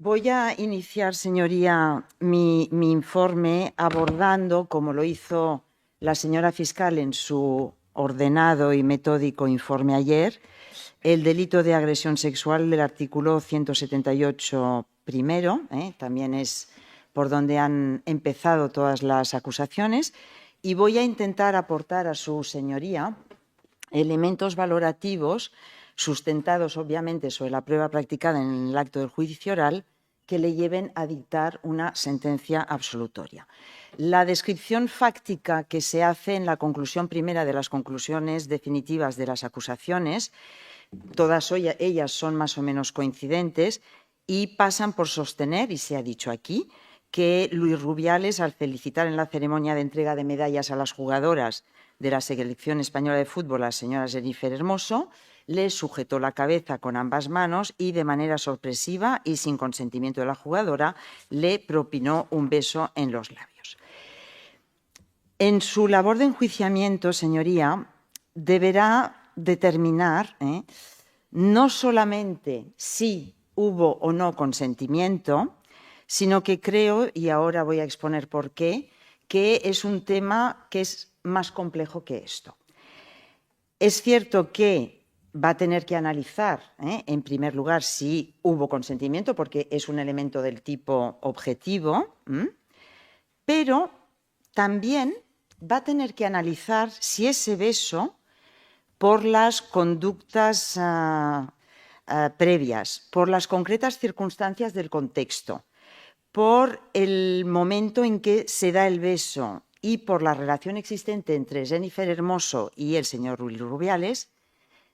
Voy a iniciar, señoría, mi informe abordando, como lo hizo la señora fiscal en su ordenado y metódico informe ayer, el delito de agresión sexual del artículo 178 primero, también es por donde han empezado todas las acusaciones, y voy a intentar aportar a su señoría elementos valorativos sustentados obviamente sobre la prueba practicada en el acto del juicio oral que le lleven a dictar una sentencia absolutoria. La descripción fáctica que se hace en la conclusión primera de las conclusiones definitivas de las acusaciones, todas ellas son más o menos coincidentes y pasan por sostener, y se ha dicho aquí, que Luis Rubiales, al felicitar en la ceremonia de entrega de medallas a las jugadoras de la selección española de fútbol, la señora Jennifer Hermoso, le sujetó la cabeza con ambas manos y de manera sorpresiva y sin consentimiento de la jugadora le propinó un beso en los labios. En su labor de enjuiciamiento, señoría, deberá determinar no solamente si hubo o no consentimiento, sino que creo, y ahora voy a exponer por qué, que es un tema que es más complejo que esto. Es cierto que va a tener que analizar, en primer lugar, si hubo consentimiento, porque es un elemento del tipo objetivo, pero también va a tener que analizar si ese beso, por las conductas previas, por las concretas circunstancias del contexto, por el momento en que se da el beso y por la relación existente entre Jennifer Hermoso y el señor Luis Rubiales,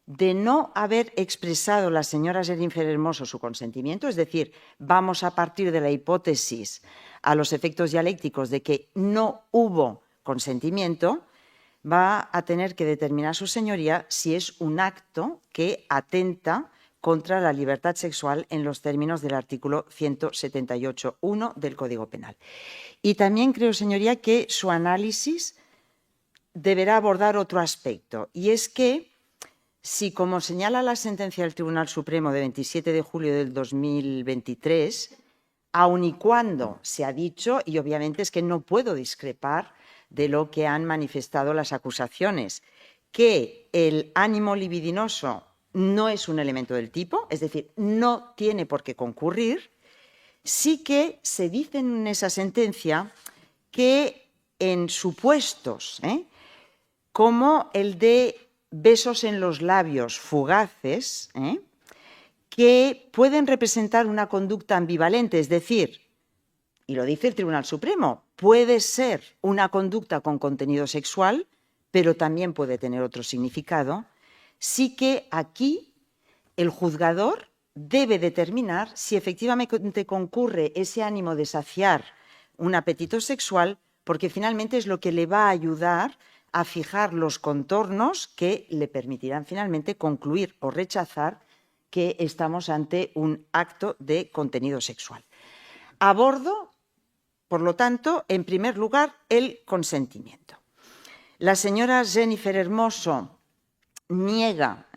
de no haber expresado la señora Jennifer Hermoso su consentimiento, es decir, vamos a partir de la hipótesis a los efectos dialécticos de que no hubo consentimiento, va a tener que determinar su señoría si es un acto que atenta contra la libertad sexual en los términos del artículo 178.1 del Código Penal. Y también creo, señoría, que su análisis deberá abordar otro aspecto, y es que si, como señala la sentencia del Tribunal Supremo de 27 de julio del 2023, aun y cuando se ha dicho, y obviamente es que no puedo discrepar de lo que han manifestado las acusaciones, que el ánimo libidinoso no es un elemento del tipo, es decir, no tiene por qué concurrir, sí que se dice en esa sentencia que en supuestos como el de besos en los labios fugaces, que pueden representar una conducta ambivalente, es decir, y lo dice el Tribunal Supremo, puede ser una conducta con contenido sexual, pero también puede tener otro significado, sí que aquí el juzgador debe determinar si efectivamente concurre ese ánimo de saciar un apetito sexual, porque finalmente es lo que le va a ayudar a fijar los contornos que le permitirán finalmente concluir o rechazar que estamos ante un acto de contenido sexual. Abordo, por lo tanto, en primer lugar, el consentimiento. La señora Jennifer Hermoso niega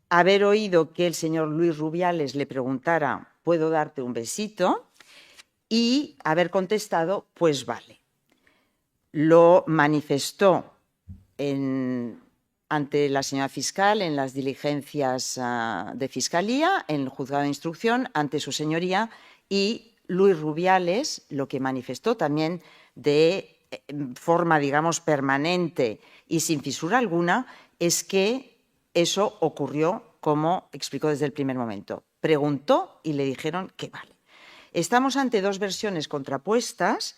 haber oído que el señor Luis Rubiales le preguntara ¿puedo darte un besito? Y haber contestado pues vale. Lo manifestó ante la señora fiscal en las diligencias de fiscalía, en el juzgado de instrucción, ante su señoría, y Luis Rubiales lo que manifestó también de forma, digamos, permanente y sin fisura alguna, es que eso ocurrió como explicó desde el primer momento. Preguntó y le dijeron que vale. Estamos ante dos versiones contrapuestas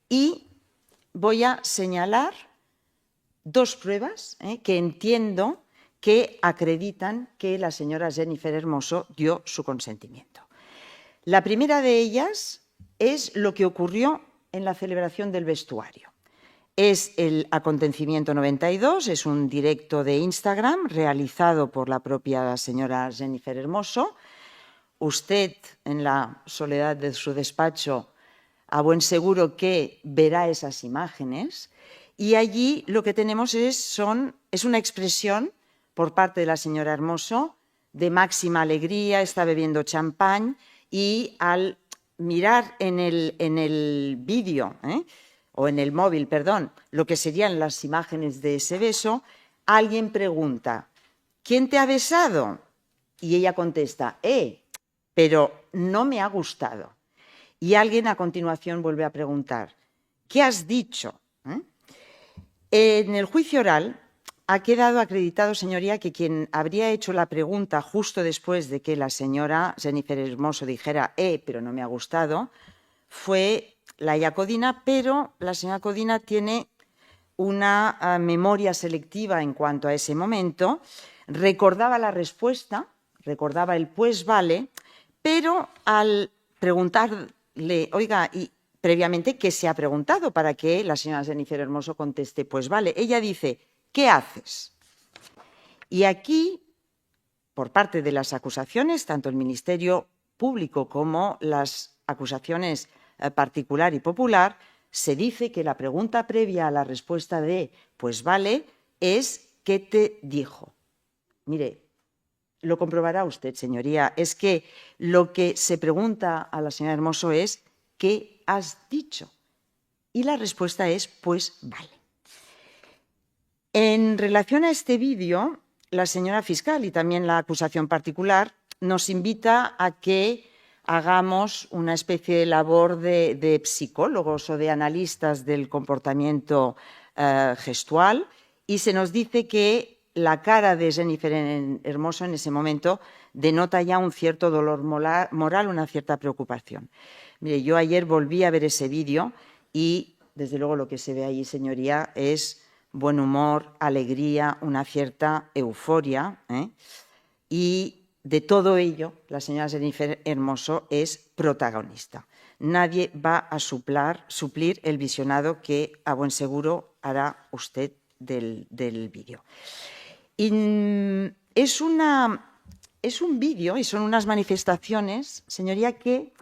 y voy a señalar dos pruebas que entiendo que acreditan que la señora Jennifer Hermoso dio su consentimiento. La primera de ellas es lo que ocurrió en la celebración del vestuario. Es el acontecimiento 92, es un directo de Instagram realizado por la propia señora Jennifer Hermoso. Usted, en la soledad de su despacho, a buen seguro que verá esas imágenes, y allí lo que tenemos es una expresión por parte de la señora Hermoso de máxima alegría, está bebiendo champán y al mirar en el vídeo, o en el móvil, perdón, lo que serían las imágenes de ese beso, alguien pregunta, ¿quién te ha besado? Y ella contesta, pero no me ha gustado. Y alguien a continuación vuelve a preguntar, ¿qué has dicho? En el juicio oral ha quedado acreditado, señoría, que quien habría hecho la pregunta justo después de que la señora Jennifer Hermoso dijera, pero no me ha gustado, fue Laia Codina, pero la señora Codina tiene una memoria selectiva en cuanto a ese momento, recordaba la respuesta, recordaba el pues vale, pero al preguntarle, oiga, y previamente, ¿qué se ha preguntado para que la señora Jennifer Hermoso conteste pues vale? Ella dice, ¿qué haces? Y aquí, por parte de las acusaciones, tanto el Ministerio Público como las acusaciones particular y popular, se dice que la pregunta previa a la respuesta de pues vale es ¿qué te dijo? Mire, lo comprobará usted, señoría, es que lo que se pregunta a la señora Hermoso es ¿qué has dicho? Y la respuesta es pues vale. En relación a este vídeo, la señora fiscal y también la acusación particular nos invita a que hagamos una especie de labor de psicólogos o de analistas del comportamiento gestual, y se nos dice que la cara de Jennifer Hermoso en ese momento denota ya un cierto dolor moral, una cierta preocupación. Mire, yo ayer volví a ver ese vídeo y, desde luego, lo que se ve ahí, señoría, es buen humor, alegría, una cierta euforia, y de todo ello la señora Jennifer Hermoso es protagonista. Nadie va a suplir el visionado que a buen seguro hará usted del vídeo. Es un vídeo y son unas manifestaciones, señoría, que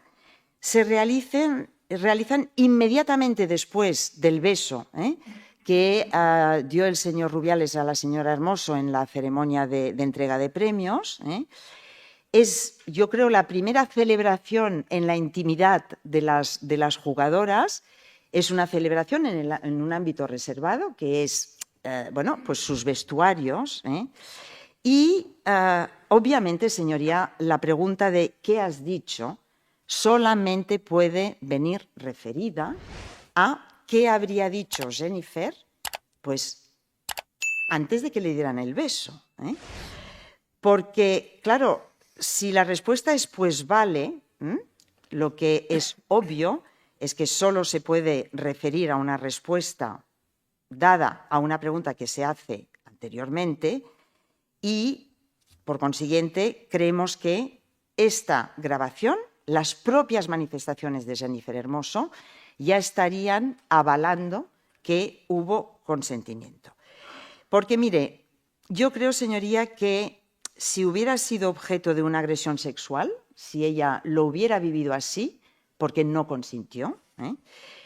se realizan inmediatamente después del beso, que dio el señor Rubiales a la señora Hermoso en la ceremonia de entrega de premios. Es, yo creo, la primera celebración en la intimidad de las jugadoras. Es una celebración en un ámbito reservado, que es bueno, pues sus vestuarios. Y, obviamente, señoría, la pregunta de ¿qué has dicho? Solamente puede venir referida a ¿qué habría dicho Jennifer? Pues antes de que le dieran el beso. Porque, claro, si la respuesta es pues vale, lo que es obvio es que solo se puede referir a una respuesta dada a una pregunta que se hace anteriormente y, por consiguiente, creemos que esta grabación, las propias manifestaciones de Jennifer Hermoso, ya estarían avalando que hubo consentimiento. Porque, mire, yo creo, señoría, que si hubiera sido objeto de una agresión sexual, si ella lo hubiera vivido así, porque no consintió,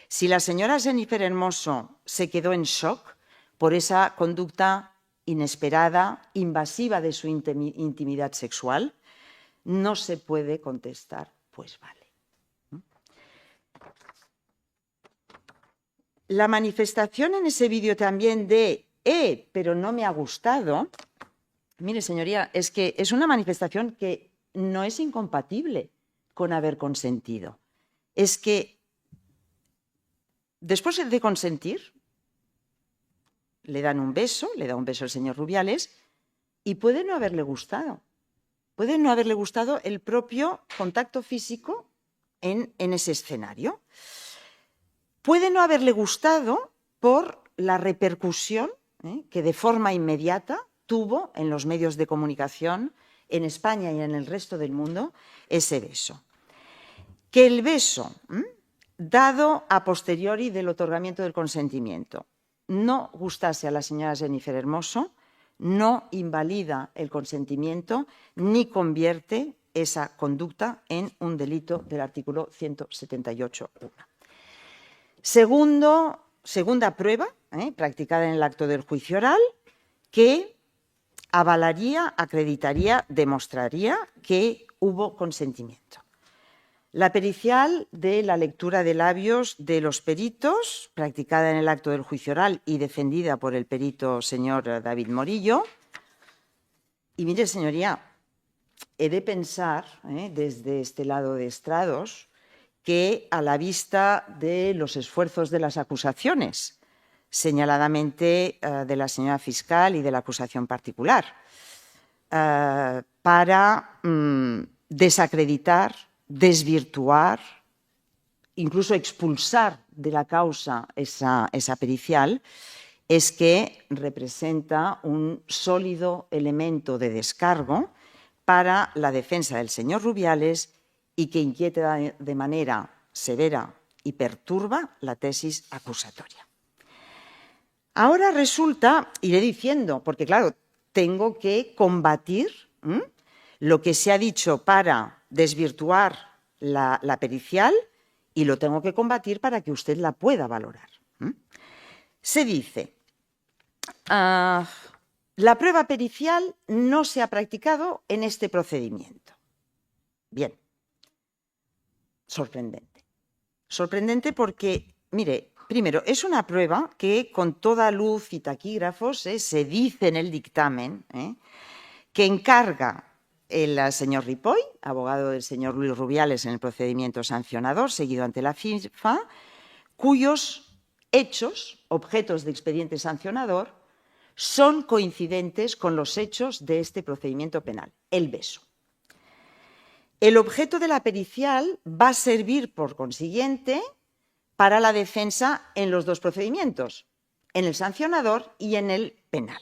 si la señora Jennifer Hermoso se quedó en shock por esa conducta inesperada, invasiva de su intimidad sexual, no se puede contestar, pues vale. La manifestación en ese vídeo también de pero no me ha gustado, mire, señoría, es que es una manifestación que no es incompatible con haber consentido. Es que después de consentir, le dan un beso, le da un beso el señor Rubiales, y puede no haberle gustado. Puede no haberle gustado el propio contacto físico en ese escenario. Puede no haberle gustado por la repercusión que de forma inmediata tuvo en los medios de comunicación en España y en el resto del mundo ese beso. Que el beso, dado a posteriori del otorgamiento del consentimiento, no gustase a la señora Jennifer Hermoso, no invalida el consentimiento ni convierte esa conducta en un delito del artículo 178.1. Segunda prueba, practicada en el acto del juicio oral, que avalaría, acreditaría, demostraría que hubo consentimiento. La pericial de la lectura de labios de los peritos, practicada en el acto del juicio oral y defendida por el perito señor David Morillo. Y mire, señoría, he de pensar, desde este lado de estrados, que a la vista de los esfuerzos de las acusaciones, señaladamente de la señora fiscal y de la acusación particular, para desacreditar, desvirtuar, incluso expulsar de la causa esa pericial, es que representa un sólido elemento de descargo para la defensa del señor Rubiales y que inquieta de manera severa y perturba la tesis acusatoria. Ahora resulta, iré diciendo, porque claro, tengo que combatir lo que se ha dicho para desvirtuar la pericial y lo tengo que combatir para que usted la pueda valorar. Se dice, la prueba pericial no se ha practicado en este procedimiento. Bien, sorprendente. Sorprendente porque, mire, primero, es una prueba que con toda luz y taquígrafos se dice en el dictamen que encarga el señor Ripoll, abogado del señor Luis Rubiales en el procedimiento sancionador seguido ante la FIFA, cuyos hechos, objetos de expediente sancionador, son coincidentes con los hechos de este procedimiento penal, el beso. El objeto de la pericial va a servir, por consiguiente, para la defensa en los dos procedimientos, en el sancionador y en el penal.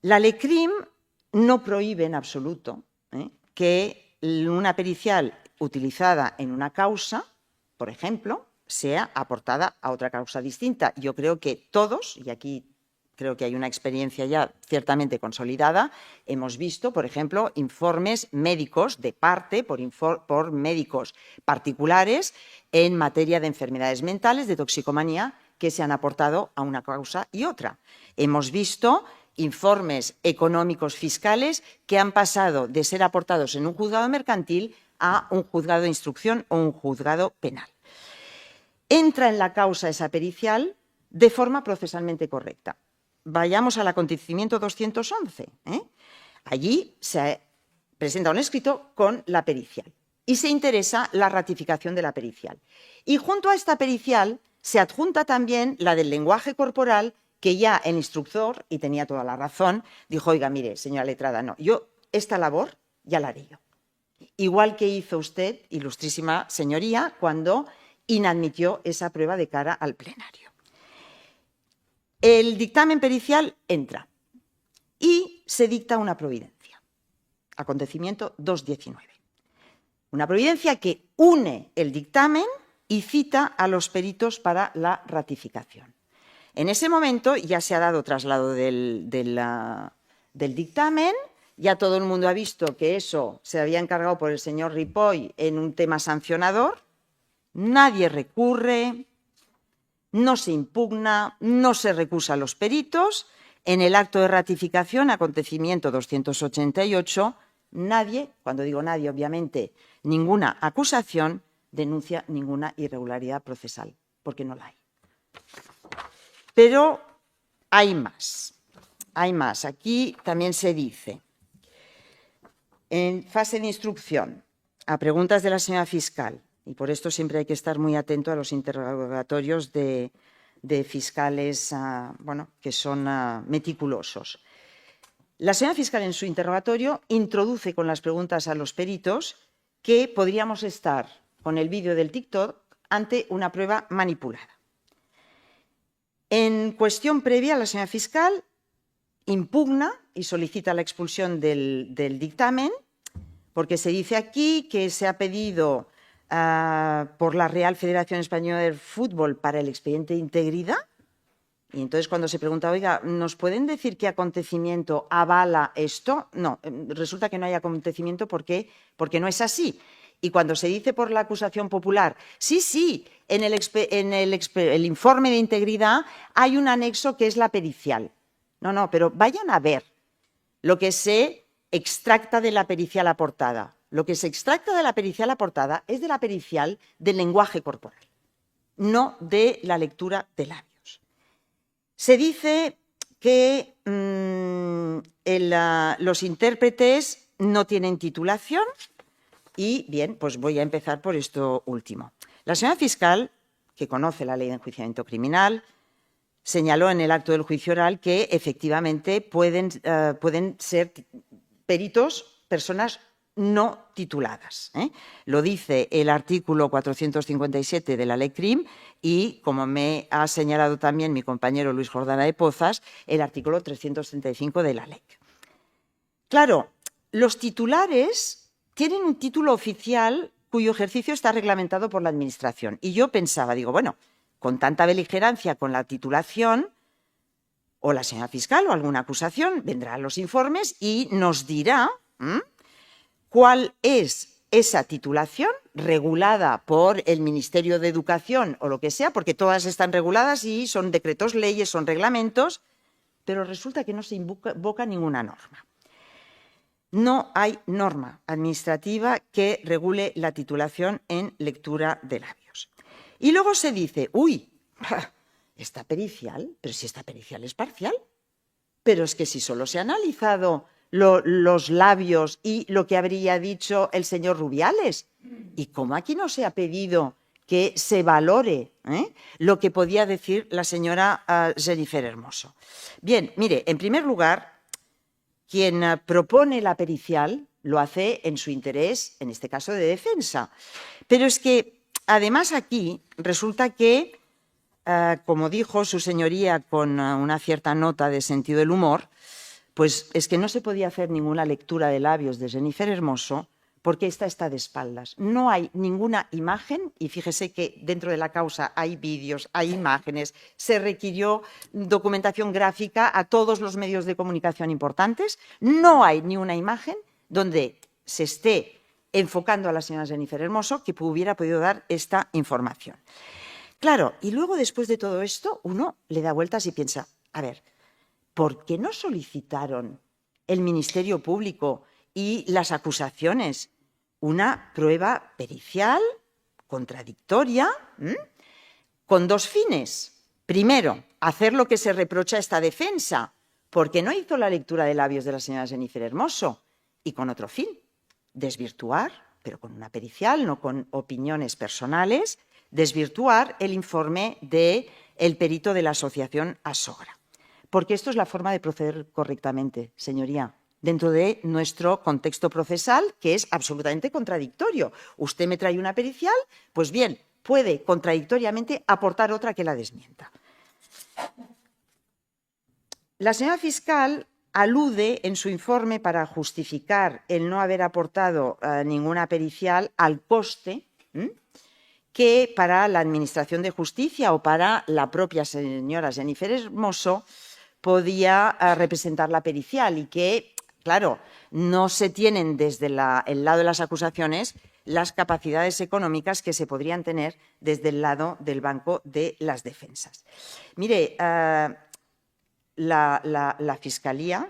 La LECRIM no prohíbe en absoluto que una pericial utilizada en una causa, por ejemplo, sea aportada a otra causa distinta. Yo creo que todos, y aquí creo que hay una experiencia ya ciertamente consolidada, hemos visto, por ejemplo, informes médicos de parte por médicos particulares en materia de enfermedades mentales, de toxicomanía, que se han aportado a una causa y otra. Hemos visto informes económicos fiscales que han pasado de ser aportados en un juzgado mercantil a un juzgado de instrucción o un juzgado penal. Entra en la causa esa pericial de forma procesalmente correcta. Vayamos al acontecimiento 211. Allí se presenta un escrito con la pericial y se interesa la ratificación de la pericial. Y junto a esta pericial se adjunta también la del lenguaje corporal, que ya el instructor, y tenía toda la razón, dijo, oiga, mire, señora letrada, no, yo esta labor ya la haré yo. Igual que hizo usted, ilustrísima señoría, cuando inadmitió esa prueba de cara al plenario. El dictamen pericial entra y se dicta una providencia. Acontecimiento 219. Una providencia que une el dictamen y cita a los peritos para la ratificación. En ese momento ya se ha dado traslado del dictamen, ya todo el mundo ha visto que eso se había encargado por el señor Ripoll en un tema sancionador, nadie recurre, no se impugna, no se recusa a los peritos. En el acto de ratificación, acontecimiento 288, nadie, cuando digo nadie, obviamente, ninguna acusación denuncia ninguna irregularidad procesal, porque no la hay. Pero hay más, hay más. Aquí también se dice, en fase de instrucción, a preguntas de la señora fiscal, y por esto siempre hay que estar muy atento a los interrogatorios de fiscales que son meticulosos. La señora fiscal en su interrogatorio introduce con las preguntas a los peritos que podríamos estar con el vídeo del TikTok ante una prueba manipulada. En cuestión previa, la señora fiscal impugna y solicita la expulsión del dictamen, porque se dice aquí que se ha pedido por la Real Federación Española del Fútbol para el expediente de integridad. Y entonces cuando se pregunta, oiga, ¿nos pueden decir qué acontecimiento avala esto? No, resulta que no hay acontecimiento porque no es así. Y cuando se dice por la acusación popular, sí, en el informe de integridad hay un anexo que es la pericial. No, pero vayan a ver lo que se extracta de la pericial aportada. lo que se extracta de la pericial aportada es de la pericial del lenguaje corporal, no de la lectura de labios. Se dice que los intérpretes no tienen titulación y, bien, pues voy a empezar por esto último. La señora fiscal, que conoce la ley de enjuiciamiento criminal, señaló en el acto del juicio oral que efectivamente pueden ser peritos personas no tituladas. Lo dice el artículo 457 de la Ley CRIM y, como me ha señalado también mi compañero Luis Jordana de Pozas, el artículo 335 de la LEC. Claro, los titulares tienen un título oficial cuyo ejercicio está reglamentado por la Administración. Y yo pensaba, digo, bueno, con tanta beligerancia con la titulación, o la señora fiscal o alguna acusación vendrá a los informes y nos dirá cuál es esa titulación regulada por el Ministerio de Educación o lo que sea, porque todas están reguladas y son decretos, leyes, son reglamentos, pero resulta que no se invoca ninguna norma. No hay norma administrativa que regule la titulación en lectura de labios. Y luego se dice, uy, esta pericial, pero si esta pericial es parcial, pero es que si solo se ha analizado los labios y lo que habría dicho el señor Rubiales, ¿y cómo aquí no se ha pedido que se valore lo que podía decir la señora Jennifer Hermoso? Bien, mire, en primer lugar, quien propone la pericial lo hace en su interés, en este caso de defensa. Pero es que, además, aquí resulta que, como dijo su señoría con una cierta nota de sentido del humor, pues es que no se podía hacer ninguna lectura de labios de Jennifer Hermoso porque esta está de espaldas. No hay ninguna imagen, y fíjese que dentro de la causa hay vídeos, hay imágenes, se requirió documentación gráfica a todos los medios de comunicación importantes. No hay ni una imagen donde se esté enfocando a la señora Jennifer Hermoso que hubiera podido dar esta información. Claro, y luego después de todo esto, uno le da vueltas y piensa, a ver, ¿por qué no solicitaron el Ministerio Público y las acusaciones una prueba pericial, contradictoria, con dos fines? Primero, hacer lo que se reprocha a esta defensa, porque no hizo la lectura de labios de la señora Jennifer Hermoso, y con otro fin, desvirtuar, pero con una pericial, no con opiniones personales, desvirtuar el informe del perito de la asociación Asogra. Porque esto es la forma de proceder correctamente, señoría, dentro de nuestro contexto procesal, que es absolutamente contradictorio. Usted me trae una pericial, pues bien, puede contradictoriamente aportar otra que la desmienta. La señora fiscal alude en su informe, para justificar el no haber aportado ninguna pericial, al coste que para la Administración de Justicia o para la propia señora Jennifer Hermoso podía representar la pericial, y que, claro, no se tienen desde el lado de las acusaciones las capacidades económicas que se podrían tener desde el lado del Banco de las Defensas. Mire, la Fiscalía,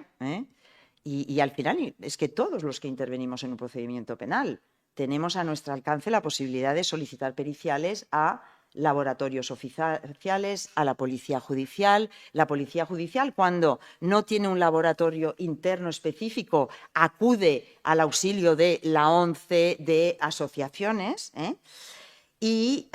y al final es que todos los que intervenimos en un procedimiento penal tenemos a nuestro alcance la posibilidad de solicitar periciales a laboratorios oficiales, a la Policía Judicial. La Policía Judicial, cuando no tiene un laboratorio interno específico, acude al auxilio de la ONCE, de asociaciones, y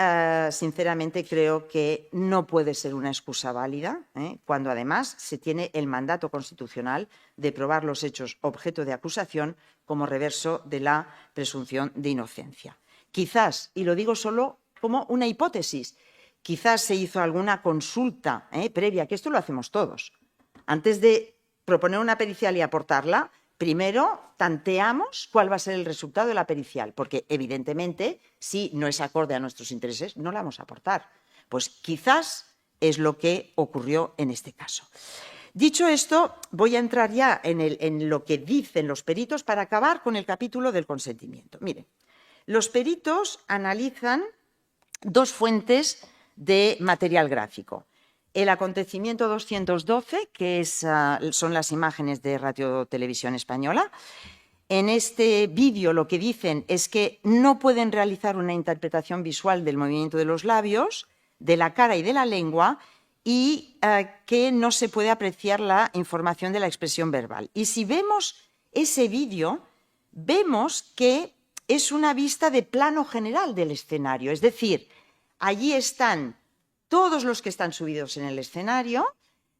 sinceramente creo que no puede ser una excusa válida cuando además se tiene el mandato constitucional de probar los hechos objeto de acusación como reverso de la presunción de inocencia. Quizás, y lo digo solo como una hipótesis, quizás se hizo alguna consulta previa, que esto lo hacemos todos. Antes de proponer una pericial y aportarla, primero tanteamos cuál va a ser el resultado de la pericial, porque evidentemente, si no es acorde a nuestros intereses, no la vamos a aportar. Pues quizás es lo que ocurrió en este caso. Dicho esto, voy a entrar ya en lo que dicen los peritos para acabar con el capítulo del consentimiento. Miren, los peritos analizan dos fuentes de material gráfico. El acontecimiento 212, que son las imágenes de Radio Televisión Española, En este vídeo lo que dicen es que no pueden realizar una interpretación visual del movimiento de los labios, de la cara y de la lengua, y que no se puede apreciar la información de la expresión verbal. Y si vemos ese vídeo, vemos que es una vista de plano general del escenario, es decir, allí están todos los que están subidos en el escenario,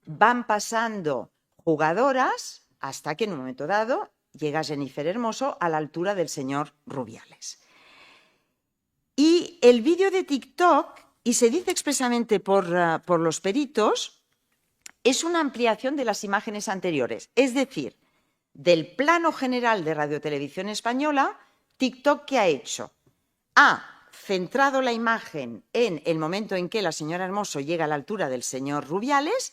van pasando jugadoras hasta que en un momento dado llega Jennifer Hermoso a la altura del señor Rubiales. Y el vídeo de TikTok, y se dice expresamente por los peritos, es una ampliación de las imágenes anteriores. Es decir, del plano general de Radiotelevisión Española, TikTok, ¿qué ha hecho? Ha centrado la imagen en el momento en que la señora Hermoso llega a la altura del señor Rubiales,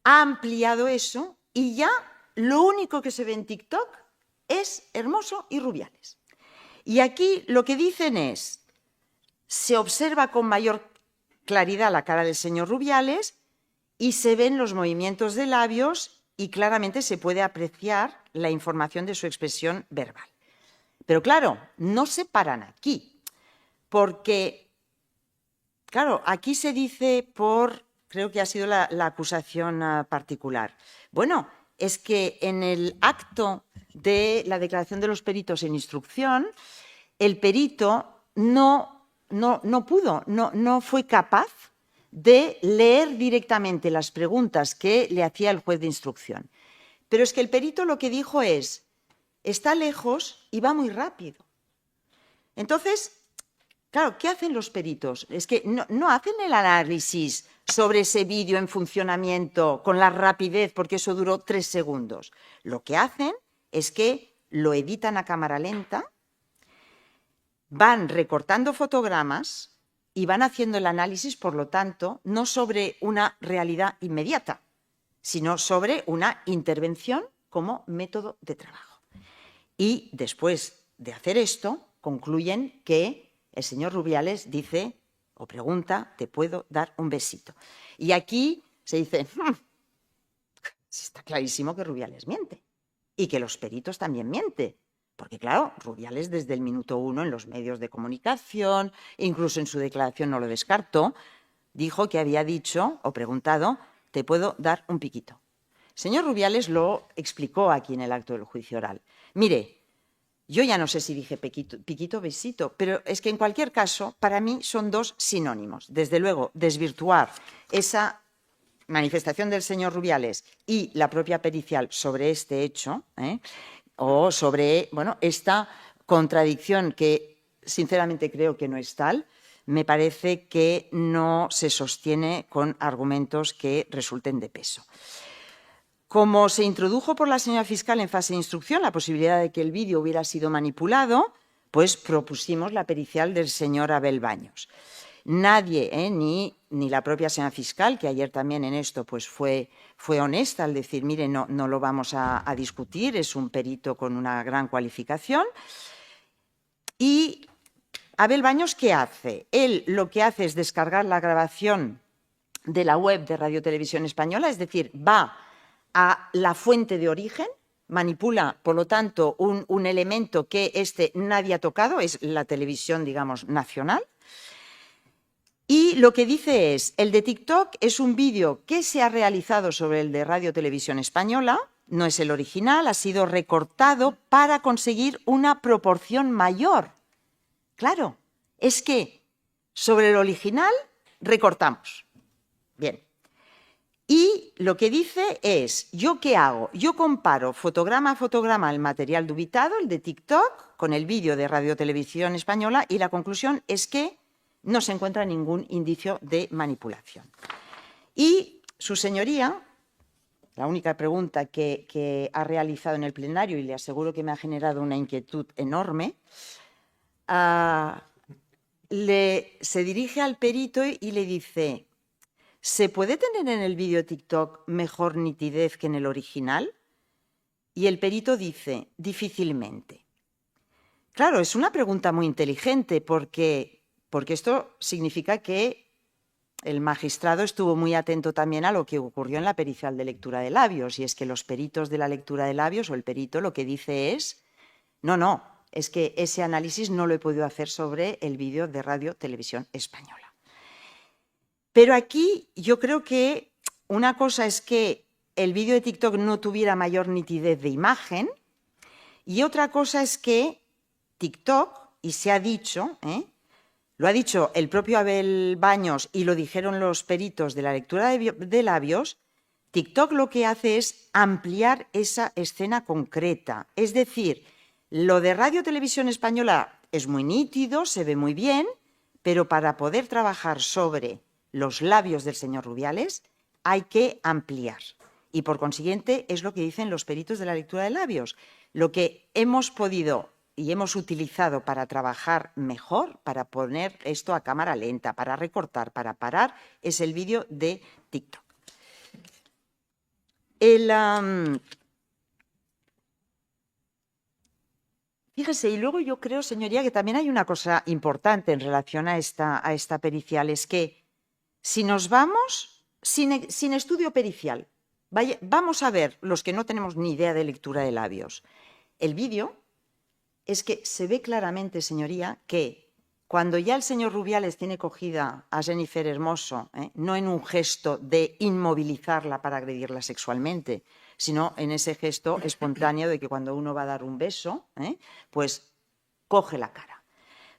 ha ampliado eso y ya lo único que se ve en TikTok es Hermoso y Rubiales. Y aquí lo que dicen es, se observa con mayor claridad la cara del señor Rubiales y se ven los movimientos de labios y claramente se puede apreciar la información de su expresión verbal. Pero claro, no se paran aquí, porque, claro, aquí se dice creo que ha sido la acusación particular. Bueno, es que en el acto de la declaración de los peritos en instrucción, el perito no fue capaz de leer directamente las preguntas que le hacía el juez de instrucción. Pero es que el perito lo que dijo es, está lejos y va muy rápido. Entonces, claro, ¿qué hacen los peritos? Es que no hacen el análisis sobre ese vídeo en funcionamiento con la rapidez, porque eso duró 3 segundos. Lo que hacen es que lo editan a cámara lenta, van recortando fotogramas y van haciendo el análisis, por lo tanto, no sobre una realidad inmediata, sino sobre una intervención como método de trabajo. Y después de hacer esto, concluyen que el señor Rubiales dice o pregunta, ¿te puedo dar un besito? Y aquí se dice, está clarísimo que Rubiales miente y que los peritos también mienten. Porque claro, Rubiales desde el minuto 1 en los medios de comunicación, incluso en su declaración no lo descartó, dijo que había dicho o preguntado, ¿te puedo dar un piquito? Señor Rubiales lo explicó aquí en el acto del juicio oral. Mire, yo ya no sé si dije piquito o besito, pero es que en cualquier caso, para mí son dos sinónimos. Desde luego, desvirtuar esa manifestación del señor Rubiales y la propia pericial sobre este hecho, o sobre esta contradicción que sinceramente creo que no es tal, me parece que no se sostiene con argumentos que resulten de peso. Como se introdujo por la señora fiscal en fase de instrucción la posibilidad de que el vídeo hubiera sido manipulado, pues propusimos la pericial del señor Abel Baños. Nadie, ni la propia señora fiscal, que ayer también en esto pues fue honesta al decir, mire, no lo vamos a discutir, es un perito con una gran cualificación. Y Abel Baños, ¿qué hace? Él lo que hace es descargar la grabación de la web de Radiotelevisión Española, es decir, va a la fuente de origen, manipula, por lo tanto, un elemento que nadie ha tocado, es la televisión, digamos, nacional. Y lo que dice es, el de TikTok es un vídeo que se ha realizado sobre el de Radiotelevisión Española, no es el original, ha sido recortado para conseguir una proporción mayor. Claro, es que sobre el original recortamos. Bien. Y lo que dice es, ¿yo qué hago? Yo comparo fotograma a fotograma el material dubitado, el de TikTok, con el vídeo de Radiotelevisión Española y la conclusión es que no se encuentra ningún indicio de manipulación. Y su señoría, la única pregunta que ha realizado en el plenario, y le aseguro que me ha generado una inquietud enorme, se dirige al perito y le dice, ¿se puede tener en el vídeo TikTok mejor nitidez que en el original? Y el perito dice, difícilmente. Claro, es una pregunta muy inteligente porque esto significa que el magistrado estuvo muy atento también a lo que ocurrió en la pericial de lectura de labios, y es que los peritos de la lectura de labios o el perito lo que dice es No, no, es que ese análisis no lo he podido hacer sobre el vídeo de Radio Televisión Española. Pero aquí yo creo que una cosa es que el vídeo de TikTok no tuviera mayor nitidez de imagen y otra cosa es que TikTok, y se ha dicho, lo ha dicho el propio Abel Baños y lo dijeron los peritos de la lectura de labios, TikTok lo que hace es ampliar esa escena concreta. Es decir, lo de Radio Televisión Española es muy nítido, se ve muy bien, pero para poder trabajar sobre los labios del señor Rubiales hay que ampliar. Y por consiguiente es lo que dicen los peritos de la lectura de labios. Lo que hemos podido y hemos utilizado para trabajar mejor, para poner esto a cámara lenta, para recortar, para parar, es el vídeo de TikTok. Fíjese, y luego yo creo, señoría, que también hay una cosa importante en relación a esta pericial, es que si nos vamos sin estudio pericial, vamos a ver, los que no tenemos ni idea de lectura de labios, el vídeo, es que se ve claramente, señoría, que cuando ya el señor Rubiales tiene cogida a Jennifer Hermoso, no en un gesto de inmovilizarla para agredirla sexualmente, sino en ese gesto espontáneo de que cuando uno va a dar un beso, pues coge la cara.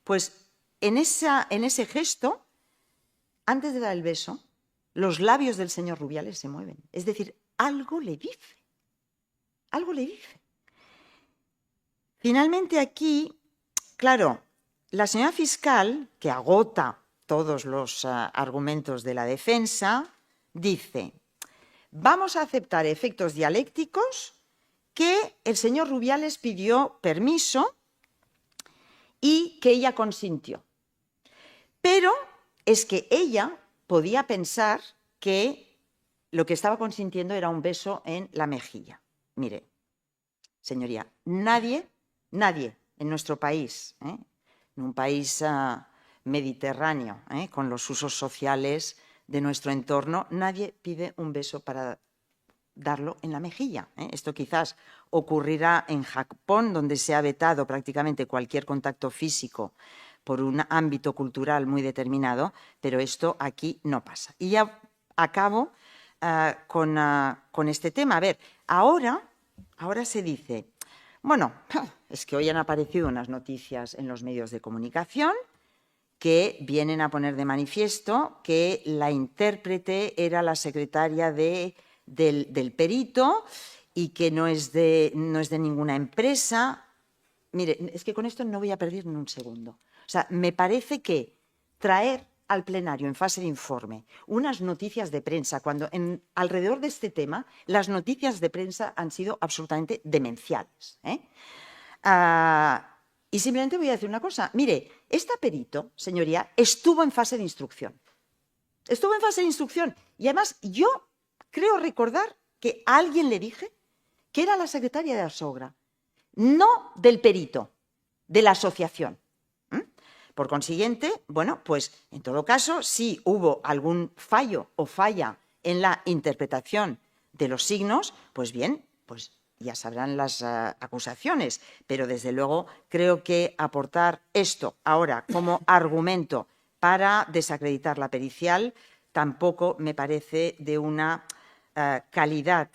Pues en ese gesto, antes de dar el beso, los labios del señor Rubiales se mueven. Es decir, algo le dice. Algo le dice. Finalmente aquí, claro, la señora fiscal, que agota todos los argumentos de la defensa, dice, vamos a aceptar efectos dialécticos que el señor Rubiales pidió permiso y que ella consintió. Pero es que ella podía pensar que lo que estaba consintiendo era un beso en la mejilla. Mire, señoría, nadie en nuestro país, en un país mediterráneo, con los usos sociales de nuestro entorno, nadie pide un beso para darlo en la mejilla. Esto quizás ocurrirá en Japón, donde se ha vetado prácticamente cualquier contacto físico por un ámbito cultural muy determinado, pero esto aquí no pasa. Y ya acabo con este tema. A ver, ahora se dice, bueno, es que hoy han aparecido unas noticias en los medios de comunicación que vienen a poner de manifiesto que la intérprete era la secretaria del perito y que no es de ninguna empresa. Mire, es que con esto no voy a perder ni un segundo. O sea, me parece que traer al plenario en fase de informe unas noticias de prensa, cuando alrededor de este tema las noticias de prensa han sido absolutamente demenciales. Y simplemente voy a decir una cosa. Mire, esta perito, señoría, estuvo en fase de instrucción. Estuvo en fase de instrucción. Y además yo creo recordar que a alguien le dije que era la secretaria de Asogra, no del perito, de la asociación. Por consiguiente, bueno, pues en todo caso, si hubo algún fallo o falla en la interpretación de los signos, pues bien, pues ya sabrán las acusaciones. Pero desde luego creo que aportar esto ahora como argumento para desacreditar la pericial tampoco me parece de una calidad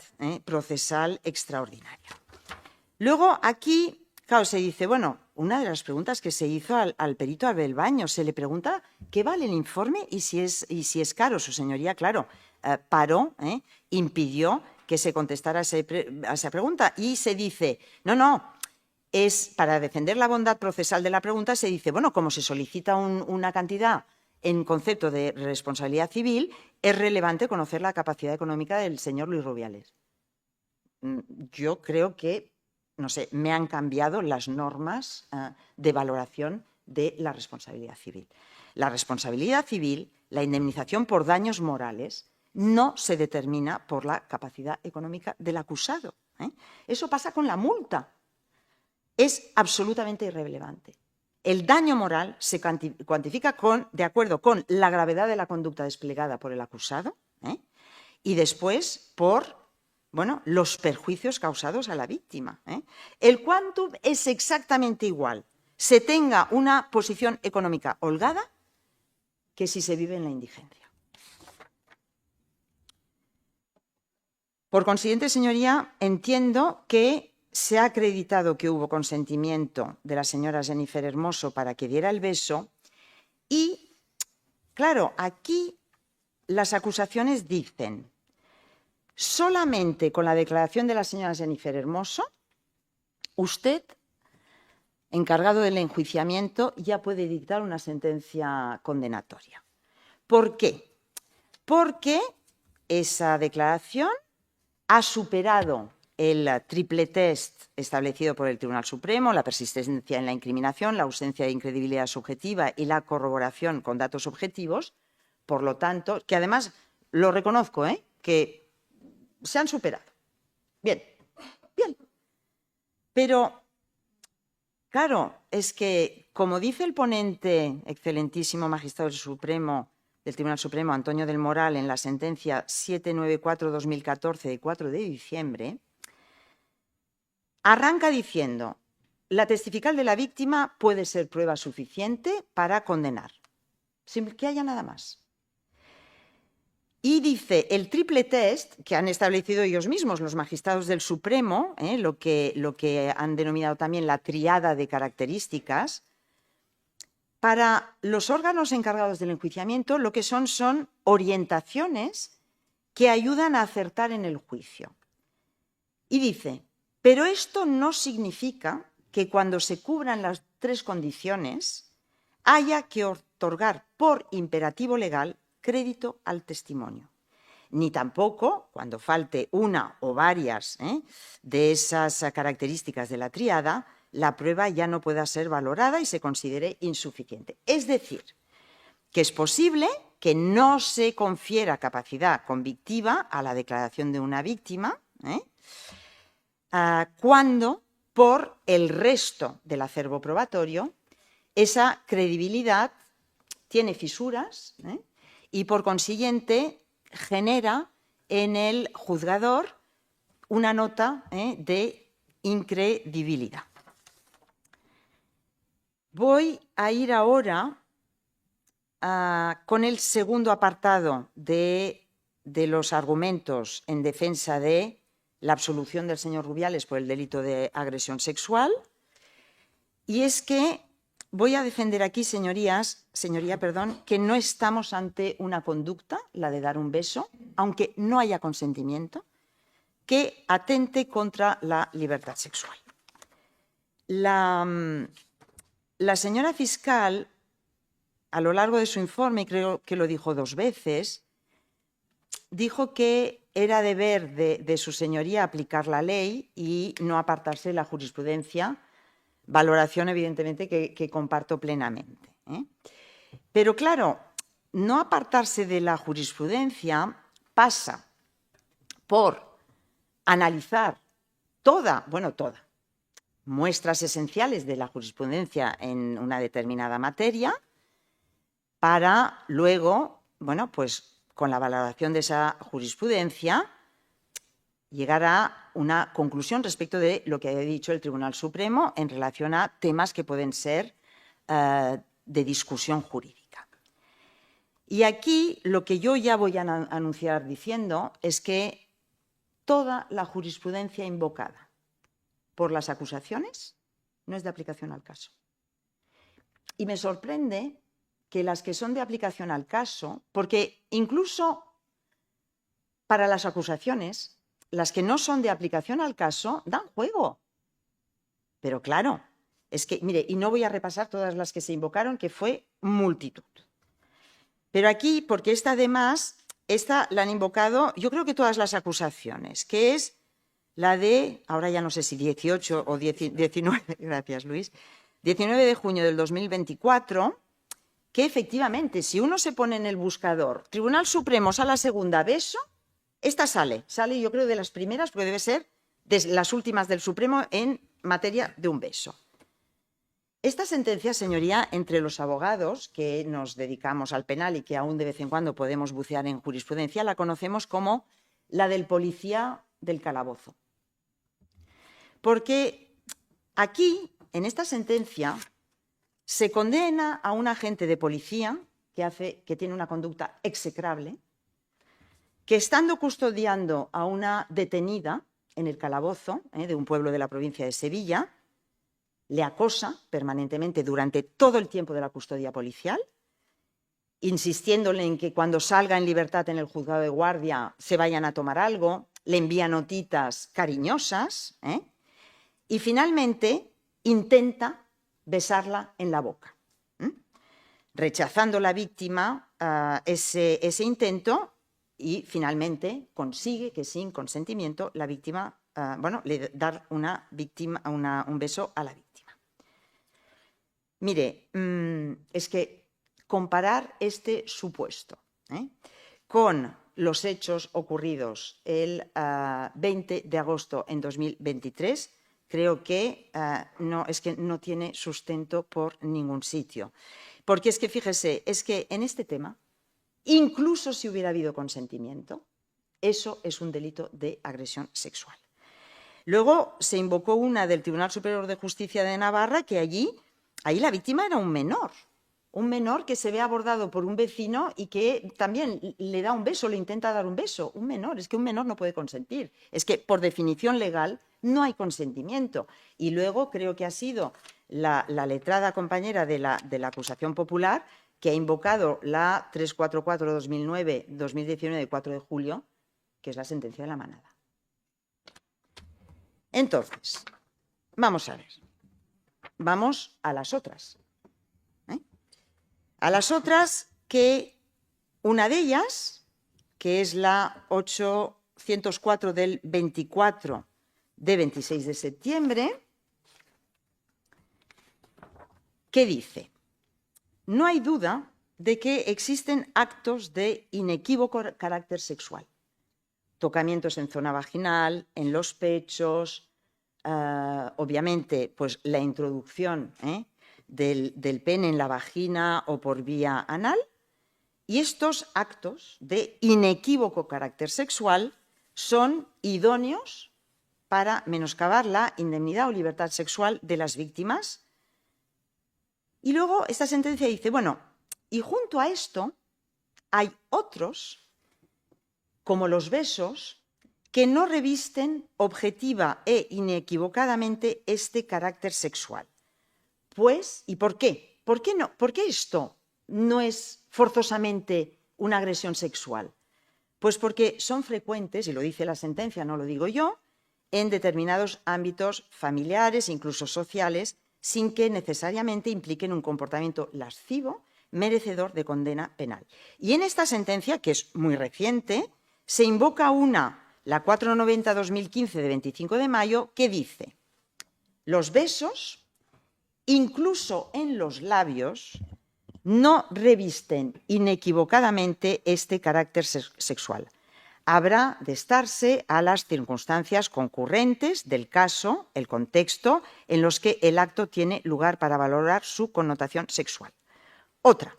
procesal extraordinaria. Luego aquí, claro, se dice, bueno, una de las preguntas que se hizo al perito Abel Baños, se le pregunta qué vale el informe y si es caro. Su señoría, claro, paró, impidió que se contestara a esa pregunta y se dice, no, es para defender la bondad procesal de la pregunta, se dice, bueno, como se solicita una cantidad en concepto de responsabilidad civil, es relevante conocer la capacidad económica del señor Luis Rubiales. Yo creo que, no sé, me han cambiado las normas de valoración de la responsabilidad civil. La responsabilidad civil, la indemnización por daños morales, no se determina por la capacidad económica del acusado. Eso pasa con la multa. Es absolutamente irrelevante. El daño moral se cuantifica de acuerdo con la gravedad de la conducta desplegada por el acusado y después por bueno, los perjuicios causados a la víctima. El quantum es exactamente igual, se tenga una posición económica holgada que si se vive en la indigencia. Por consiguiente, señoría, entiendo que se ha acreditado que hubo consentimiento de la señora Jennifer Hermoso para que diera el beso y, claro, aquí las acusaciones dicen: solamente con la declaración de la señora Jennifer Hermoso, usted, encargado del enjuiciamiento, ya puede dictar una sentencia condenatoria. ¿Por qué? Porque esa declaración ha superado el triple test establecido por el Tribunal Supremo, la persistencia en la incriminación, la ausencia de incredibilidad subjetiva y la corroboración con datos objetivos. Por lo tanto, que además lo reconozco, que se han superado. Bien, bien. Pero, claro, es que, como dice el ponente, excelentísimo magistrado del Tribunal Supremo, Antonio del Moral, en la sentencia 794/2014 de 4 de diciembre, arranca diciendo: la testifical de la víctima puede ser prueba suficiente para condenar, sin que haya nada más. Y dice, el triple test, que han establecido ellos mismos, los magistrados del Supremo, lo que han denominado también la triada de características, para los órganos encargados del enjuiciamiento lo que son orientaciones que ayudan a acertar en el juicio. Y dice, pero esto no significa que cuando se cubran las tres condiciones haya que otorgar por imperativo legal crédito al testimonio, ni tampoco, cuando falte una o varias de esas características de la tríada, la prueba ya no pueda ser valorada y se considere insuficiente. Es decir, que es posible que no se confiera capacidad convictiva a la declaración de una víctima cuando, por el resto del acervo probatorio, esa credibilidad tiene fisuras y, por consiguiente, genera en el juzgador una nota de incredibilidad. Voy a ir ahora con el segundo apartado de los argumentos en defensa de la absolución del señor Rubiales por el delito de agresión sexual, y es que voy a defender aquí, señoría, que no estamos ante una conducta, la de dar un beso, aunque no haya consentimiento, que atente contra la libertad sexual. La señora fiscal, a lo largo de su informe, creo que lo dijo 2 veces, dijo que era deber de su señoría aplicar la ley y no apartarse de la jurisprudencia, valoración evidentemente que comparto plenamente. Pero claro, no apartarse de la jurisprudencia pasa por analizar toda, muestras esenciales de la jurisprudencia en una determinada materia para luego, con la valoración de esa jurisprudencia, llegar a una conclusión respecto de lo que ha dicho el Tribunal Supremo en relación a temas que pueden ser de discusión jurídica. Y aquí lo que yo ya voy a anunciar diciendo es que toda la jurisprudencia invocada por las acusaciones no es de aplicación al caso. Y me sorprende que las que son de aplicación al caso, porque incluso para las acusaciones, las que no son de aplicación al caso dan juego. Pero claro, es que, mire, y no voy a repasar todas las que se invocaron, que fue multitud. Pero aquí, porque esta la han invocado, yo creo que todas las acusaciones, que es la de, ahora ya no sé si 18 o 19, gracias Luis, 19 de junio del 2024, que efectivamente, si uno se pone en el buscador, Tribunal Supremo, Sala Segunda, beso, esta sale yo creo de las primeras, porque debe ser de las últimas del Supremo en materia de un beso. Esta sentencia, señoría, entre los abogados que nos dedicamos al penal y que aún de vez en cuando podemos bucear en jurisprudencia, la conocemos como la del policía del calabozo. Porque aquí, en esta sentencia, se condena a un agente de policía que tiene una conducta execrable, que estando custodiando a una detenida en el calabozo de un pueblo de la provincia de Sevilla, le acosa permanentemente durante todo el tiempo de la custodia policial, insistiéndole en que cuando salga en libertad en el juzgado de guardia se vayan a tomar algo, le envía notitas cariñosas, y finalmente intenta besarla en la boca. Rechazando la víctima ese intento, y finalmente consigue que sin consentimiento la víctima, le dar un beso a la víctima. Mire, es que comparar este supuesto con los hechos ocurridos el 20 de agosto en 2023, creo que no tiene sustento por ningún sitio. Porque es que, fíjese, es que en este tema, incluso si hubiera habido consentimiento, eso es un delito de agresión sexual. Luego se invocó una del Tribunal Superior de Justicia de Navarra, que ahí la víctima era un menor que se ve abordado por un vecino y que también le da un beso, le intenta dar un beso. Un menor, es que un menor no puede consentir. Es que por definición legal no hay consentimiento. Y luego creo que ha sido la letrada compañera de la acusación popular que ha invocado la 344-2009-2019 de 4 de julio, que es la sentencia de la manada. Entonces, vamos a ver. Vamos a las otras. A las otras, que una de ellas, que es la 804 del 24 de 26 de septiembre, que dice: no hay duda de que existen actos de inequívoco carácter sexual. Tocamientos en zona vaginal, en los pechos, obviamente, pues la introducción del pene en la vagina o por vía anal, y estos actos de inequívoco carácter sexual son idóneos para menoscabar la indemnidad o libertad sexual de las víctimas. Y luego esta sentencia dice, bueno, y junto a esto hay otros, como los besos, que no revisten objetiva e inequivocadamente este carácter sexual. Pues, ¿y por qué? ¿Por qué no? ¿Por qué esto no es forzosamente una agresión sexual? Pues porque son frecuentes, y lo dice la sentencia, no lo digo yo, en determinados ámbitos familiares, incluso sociales, sin que necesariamente impliquen un comportamiento lascivo, merecedor de condena penal. Y en esta sentencia, que es muy reciente, se invoca la 490-2015 de 25 de mayo, que dice: los besos, incluso en los labios, no revisten inequivocadamente este carácter sexual. Habrá de estarse a las circunstancias concurrentes del caso, el contexto en los que el acto tiene lugar para valorar su connotación sexual. Otra.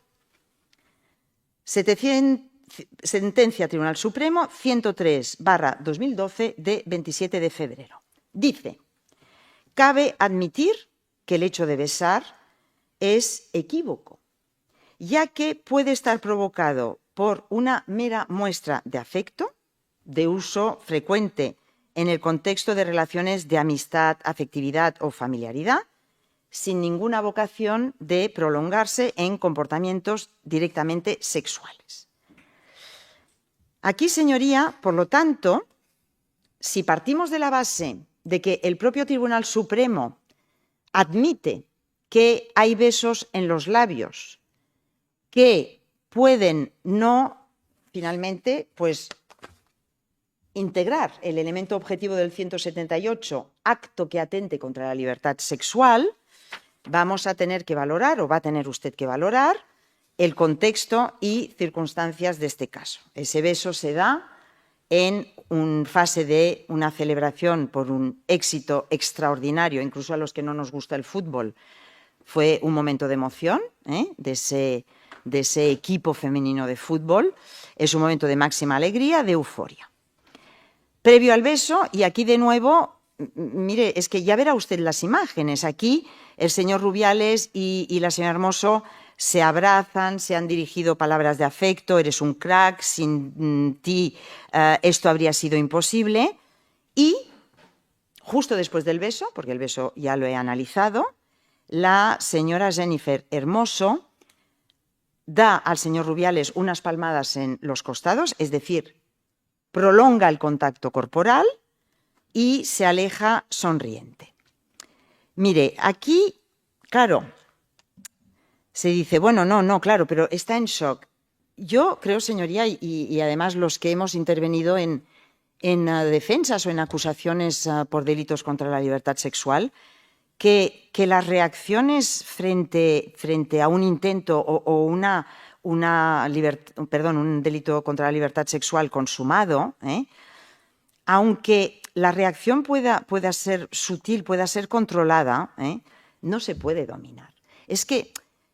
Sentencia Tribunal Supremo 103/2012 de 27 de febrero. Dice: cabe admitir que el hecho de besar es equívoco, ya que puede estar provocado por una mera muestra de afecto, de uso frecuente en el contexto de relaciones de amistad, afectividad o familiaridad, sin ninguna vocación de prolongarse en comportamientos directamente sexuales. Aquí, señoría, por lo tanto, si partimos de la base de que el propio Tribunal Supremo admite que hay besos en los labios que pueden no, finalmente, pues integrar el elemento objetivo del 178, acto que atente contra la libertad sexual, vamos a tener que valorar, o va a tener usted que valorar, el contexto y circunstancias de este caso. Ese beso se da en fase de una celebración por un éxito extraordinario, incluso a los que no nos gusta el fútbol. Fue un momento de emoción de ese equipo femenino de fútbol. Es un momento de máxima alegría, de euforia. Previo al beso, y aquí de nuevo, mire, es que ya verá usted las imágenes. Aquí el señor Rubiales y la señora Hermoso se abrazan, se han dirigido palabras de afecto, eres un crack, sin ti esto habría sido imposible. Y justo después del beso, porque el beso ya lo he analizado, la señora Jennifer Hermoso da al señor Rubiales unas palmadas en los costados, es decir, prolonga el contacto corporal y se aleja sonriente. Mire, aquí, claro, se dice, bueno, no, claro, pero está en shock. Yo creo, señoría, y además los que hemos intervenido en defensas o en acusaciones por delitos contra la libertad sexual, que las reacciones frente a un intento o un delito contra la libertad sexual consumado, aunque la reacción pueda ser sutil, pueda ser controlada, no se puede dominar. Es que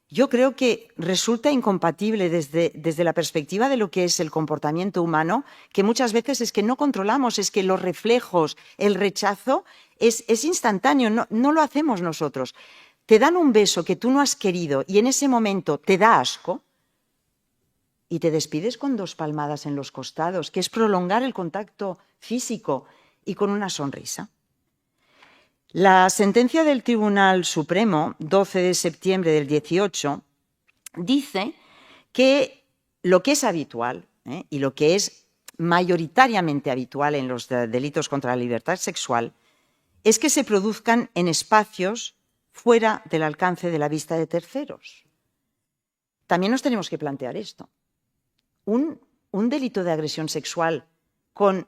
yo creo que resulta incompatible desde la perspectiva de lo que es el comportamiento humano, que muchas veces es que no controlamos, es que los reflejos, el rechazo es instantáneo, no lo hacemos nosotros. Te dan un beso que tú no has querido y en ese momento te da asco y te despides con 2 palmadas en los costados, que es prolongar el contacto físico y con una sonrisa. La sentencia del Tribunal Supremo, 12 de septiembre del 18, dice que lo que es habitual y lo que es mayoritariamente habitual en los delitos contra la libertad sexual es que se produzcan en espacios fuera del alcance de la vista de terceros. También nos tenemos que plantear esto. Un delito de agresión sexual con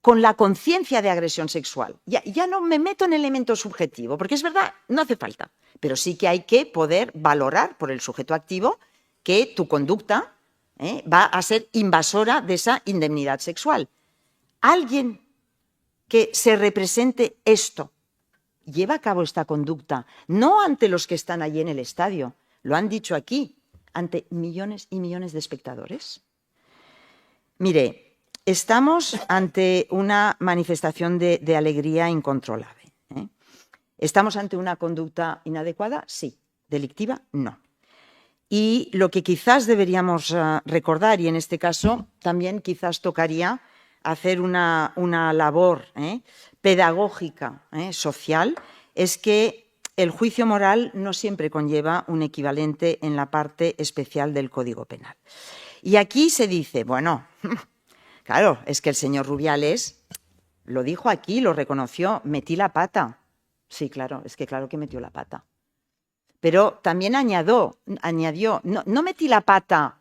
la conciencia de agresión sexual. Ya no me meto en elemento subjetivo, porque es verdad, no hace falta, pero sí que hay que poder valorar por el sujeto activo que tu conducta va a ser invasora de esa indemnidad sexual. Alguien que se represente esto, lleva a cabo esta conducta, no ante los que están allí en el estadio, lo han dicho aquí, ante millones y millones de espectadores. Mire, estamos ante una manifestación de alegría incontrolable. ¿Estamos ante una conducta inadecuada? Sí. ¿Delictiva? No. Y lo que quizás deberíamos recordar, y en este caso también quizás tocaría hacer una labor pedagógica, social, es que el juicio moral no siempre conlleva un equivalente en la parte especial del Código Penal. Y aquí se dice, bueno, claro, es que el señor Rubiales lo dijo aquí, lo reconoció, metí la pata. Sí, claro, es que claro que metió la pata. Pero también añadió, no metí la pata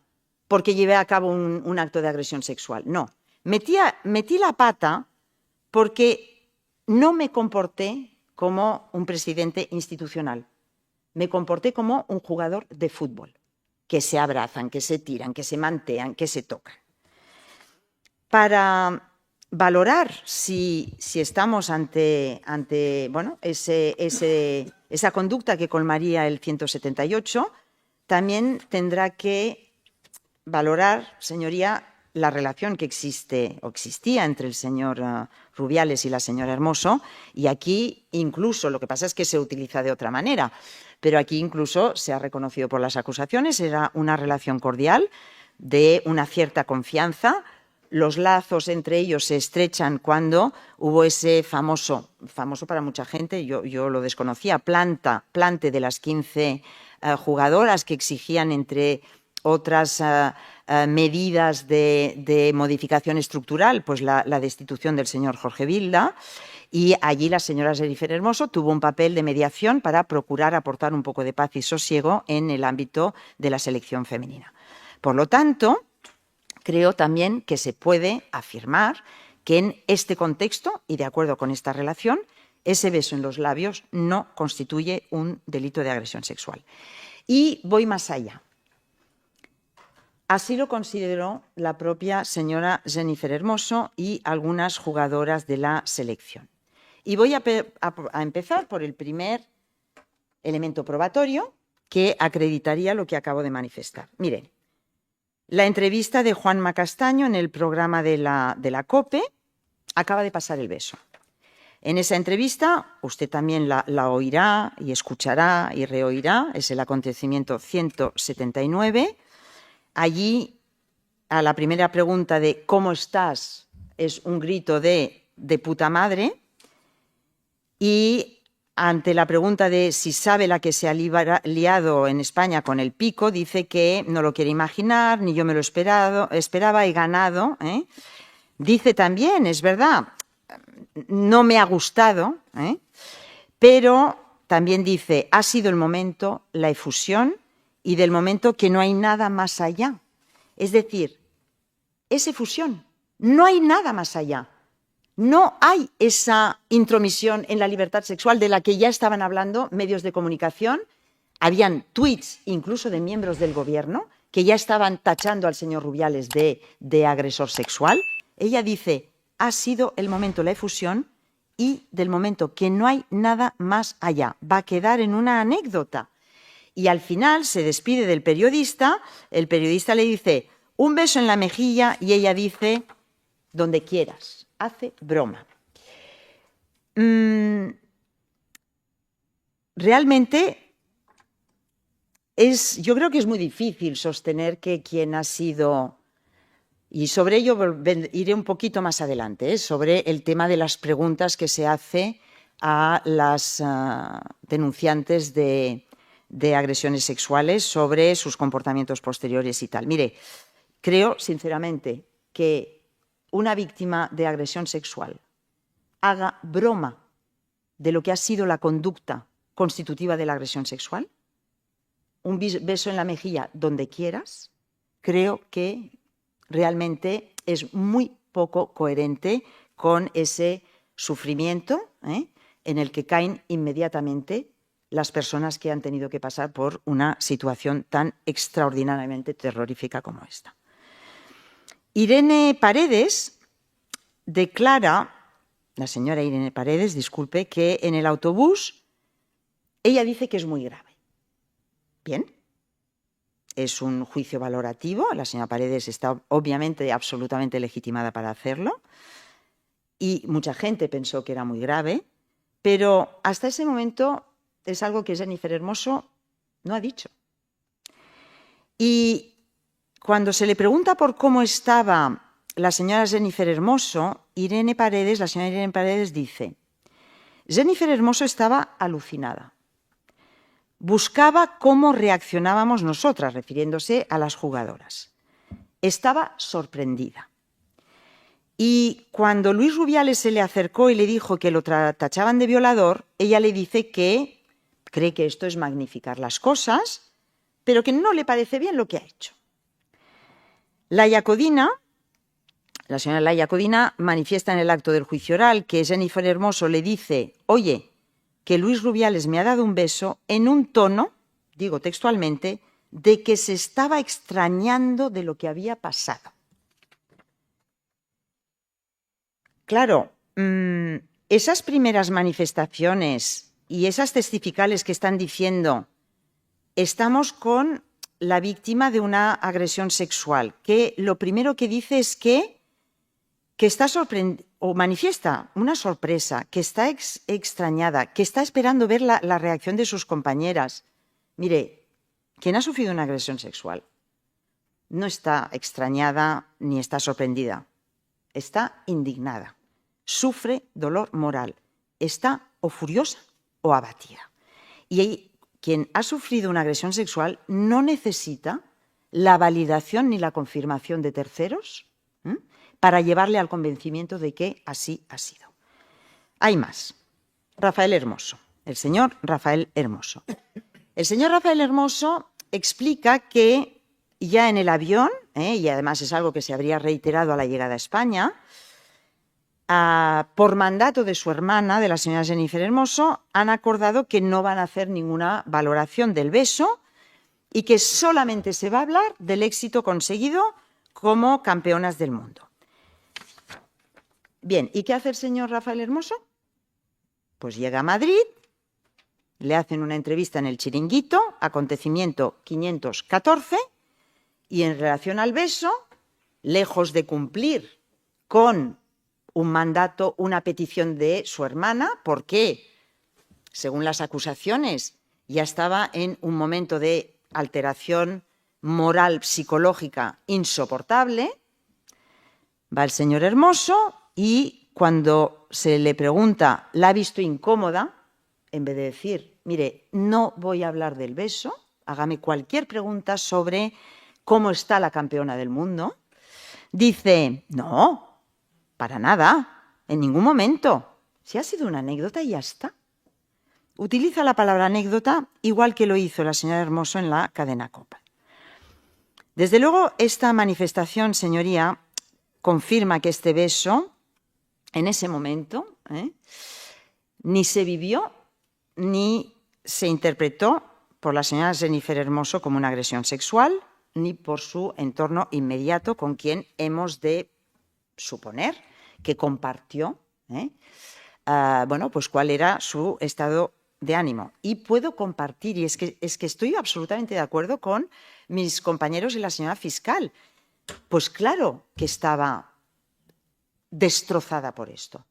porque llevé a cabo un acto de agresión sexual, no. Metí la pata porque no me comporté como un presidente institucional. Me comporté como un jugador de fútbol, que se abrazan, que se tiran, que se mantean, que se tocan. Para valorar si estamos ante bueno, esa conducta que colmaría el 178, también tendrá que valorar, señoría, la relación que existe o existía entre el señor Rubiales y la señora Hermoso, y aquí incluso, lo que pasa es que se utiliza de otra manera, pero aquí incluso se ha reconocido por las acusaciones, era una relación cordial, de una cierta confianza. Los lazos entre ellos se estrechan cuando hubo ese famoso para mucha gente, yo lo desconocía, plante de las 15 jugadoras que exigían, entre otras medidas de modificación estructural, pues la destitución del señor Jorge Vilda, y allí la señora Jennifer Hermoso tuvo un papel de mediación para procurar aportar un poco de paz y sosiego en el ámbito de la selección femenina. Por lo tanto, creo también que se puede afirmar que en este contexto, y de acuerdo con esta relación, ese beso en los labios no constituye un delito de agresión sexual. Y voy más allá. Así lo consideró la propia señora Jennifer Hermoso y algunas jugadoras de la selección. Y voy a empezar por el primer elemento probatorio que acreditaría lo que acabo de manifestar. Miren, la entrevista de Juanma Castaño en el programa de la COPE, acaba de pasar el beso. En esa entrevista, usted también la oirá y escuchará y reoirá, es el acontecimiento 179. Allí, a la primera pregunta de ¿cómo estás? Es un grito de puta madre. Y ante la pregunta de si sabe la que se ha liado en España con el pico, dice que no lo quiere imaginar, ni yo me lo esperaba, he ganado. Dice también, es verdad, no me ha gustado, pero también dice, ha sido el momento, la efusión, y del momento que no hay nada más allá. Es decir, es efusión, no hay nada más allá. No hay esa intromisión en la libertad sexual de la que ya estaban hablando medios de comunicación. Habían tuits incluso de miembros del gobierno que ya estaban tachando al señor Rubiales de agresor sexual. Ella dice, ha sido el momento, la efusión, y del momento que no hay nada más allá. Va a quedar en una anécdota. Y al final se despide del periodista, el periodista le dice, un beso en la mejilla, y ella dice, donde quieras. Hace broma. Realmente yo creo que es muy difícil sostener que quien ha sido, y sobre ello iré un poquito más adelante, sobre el tema de las preguntas que se hace a las denunciantes de agresiones sexuales sobre sus comportamientos posteriores y tal. Mire, creo sinceramente que una víctima de agresión sexual haga broma de lo que ha sido la conducta constitutiva de la agresión sexual, un beso en la mejilla donde quieras, creo que realmente es muy poco coherente con ese sufrimiento en el que caen inmediatamente las personas que han tenido que pasar por una situación tan extraordinariamente terrorífica como esta. Irene Paredes declara, la señora Irene Paredes, disculpe, que en el autobús ella dice que es muy grave. Bien, es un juicio valorativo, la señora Paredes está obviamente absolutamente legitimada para hacerlo y mucha gente pensó que era muy grave, pero hasta ese momento es algo que Jennifer Hermoso no ha dicho. Y cuando se le pregunta por cómo estaba la señora Jennifer Hermoso, la señora Irene Paredes dice, Jennifer Hermoso estaba alucinada. Buscaba cómo reaccionábamos nosotras, refiriéndose a las jugadoras. Estaba sorprendida. Y cuando Luis Rubiales se le acercó y le dijo que lo tachaban de violador, ella le dice que cree que esto es magnificar las cosas, pero que no le parece bien lo que ha hecho. Laia Codina, la señora Laia Codina, manifiesta en el acto del juicio oral que Jennifer Hermoso le dice, oye, que Luis Rubiales me ha dado un beso en un tono, digo textualmente, de que se estaba extrañando de lo que había pasado. Claro, esas primeras manifestaciones y esas testificales que están diciendo, estamos con la víctima de una agresión sexual, que lo primero que dice es que está sorprendida, o manifiesta una sorpresa, que está extrañada, que está esperando ver la reacción de sus compañeras. Mire, quien ha sufrido una agresión sexual no está extrañada ni está sorprendida, está indignada, sufre dolor moral, está o furiosa o abatida. Y quien ha sufrido una agresión sexual no necesita la validación ni la confirmación de terceros para llevarle al convencimiento de que así ha sido. Hay más. Rafael Hermoso, el señor Rafael Hermoso. El señor Rafael Hermoso explica que ya en el avión, y además es algo que se habría reiterado a la llegada a España, por mandato de su hermana, de la señora Jennifer Hermoso, han acordado que no van a hacer ninguna valoración del beso y que solamente se va a hablar del éxito conseguido como campeonas del mundo. Bien, ¿y qué hace el señor Rafael Hermoso? Pues llega a Madrid, le hacen una entrevista en el Chiringuito, acontecimiento 514, y en relación al beso, lejos de cumplir con un mandato, una petición de su hermana, porque, según las acusaciones, ya estaba en un momento de alteración moral, psicológica insoportable. Va el señor Hermoso y cuando se le pregunta, ¿la ha visto incómoda? En vez de decir, mire, no voy a hablar del beso, hágame cualquier pregunta sobre cómo está la campeona del mundo, dice, no, para nada, en ningún momento. Si ha sido una anécdota y ya está. Utiliza la palabra anécdota igual que lo hizo la señora Hermoso en la cadena COPE. Desde luego, esta manifestación, señoría, confirma que este beso, en ese momento, ni se vivió ni se interpretó por la señora Jennifer Hermoso como una agresión sexual, ni por su entorno inmediato, con quien hemos de suponer que compartió pues cuál era su estado de ánimo. Y puedo compartir, y es que estoy absolutamente de acuerdo con mis compañeros y la señora fiscal. Pues claro que estaba destrozada por esto.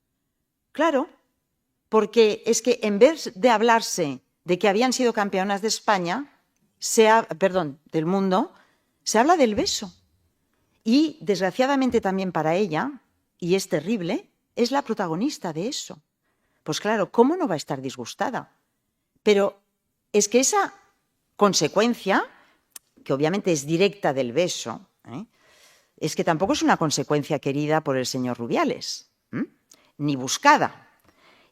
Claro, porque es que en vez de hablarse de que habían sido campeonas de España, del mundo, se habla del beso. Y desgraciadamente también para ella, y es terrible, es la protagonista de eso. Pues claro, ¿cómo no va a estar disgustada? Pero es que esa consecuencia, que obviamente es directa del beso, es que tampoco es una consecuencia querida por el señor Rubiales, ni buscada.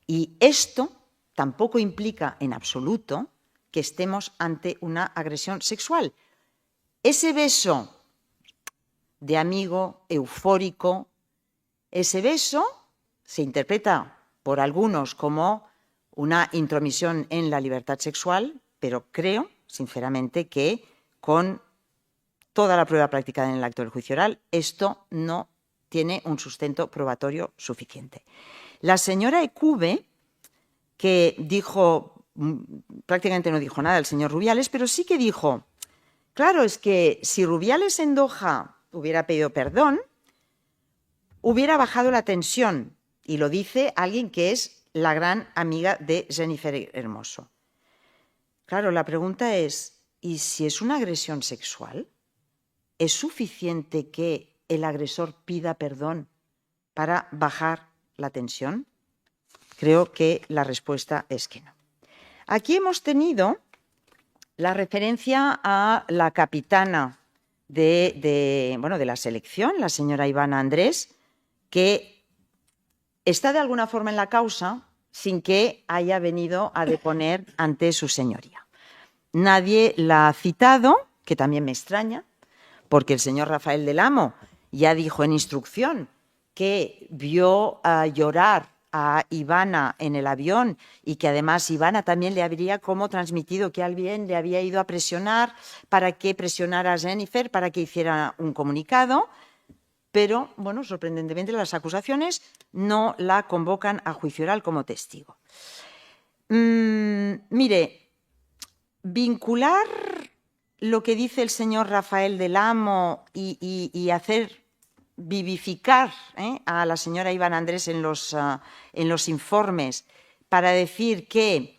Y esto tampoco implica en absoluto que estemos ante una agresión sexual. Ese beso de amigo, eufórico, ese beso se interpreta por algunos como una intromisión en la libertad sexual, pero creo, sinceramente, que con toda la prueba practicada en el acto del juicio oral, esto no tiene un sustento probatorio suficiente. La señora Ecube, que dijo, prácticamente no dijo nada el señor Rubiales, pero sí que dijo, claro, es que si Rubiales en Doha hubiera pedido perdón, hubiera bajado la tensión, y lo dice alguien que es la gran amiga de Jennifer Hermoso. Claro, la pregunta es, ¿y si es una agresión sexual? ¿Es suficiente que el agresor pida perdón para bajar la tensión? Creo que la respuesta es que no. Aquí hemos tenido la referencia a la capitana de la selección, la señora Ivana Andrés, que está de alguna forma en la causa sin que haya venido a deponer ante su señoría. Nadie la ha citado, que también me extraña, porque el señor Rafael del Amo ya dijo en instrucción que vio llorar a Ivana en el avión y que además Ivana también le habría como transmitido que alguien le había ido a presionar para que presionara a Jennifer para que hiciera un comunicado, pero, bueno, sorprendentemente las acusaciones no la convocan a juicio oral como testigo. Mire, vincular lo que dice el señor Rafael del Amo y hacer vivificar a la señora Ivana Andrés en los informes para decir que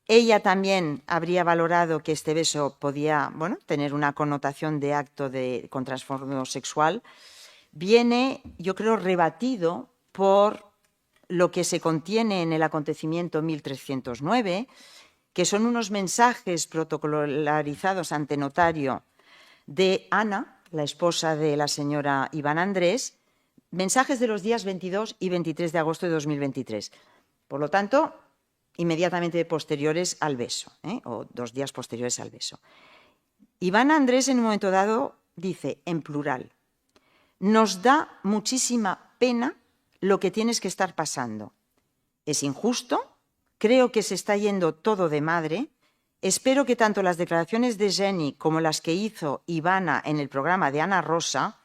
ella también habría valorado que este beso podía tener una connotación de acto con trastorno sexual, viene, yo creo, rebatido por lo que se contiene en el acontecimiento 1309, que son unos mensajes protocolarizados ante notario de Ana, la esposa de la señora Ivana Andrés, mensajes de los días 22 y 23 de agosto de 2023. Por lo tanto, inmediatamente posteriores al beso, o 2 días posteriores al beso. Ivana Andrés, en un momento dado, dice, en plural, nos da muchísima pena lo que tienes que estar pasando. Es injusto, creo que se está yendo todo de madre. Espero que tanto las declaraciones de Jenny como las que hizo Ivana en el programa de Ana Rosa,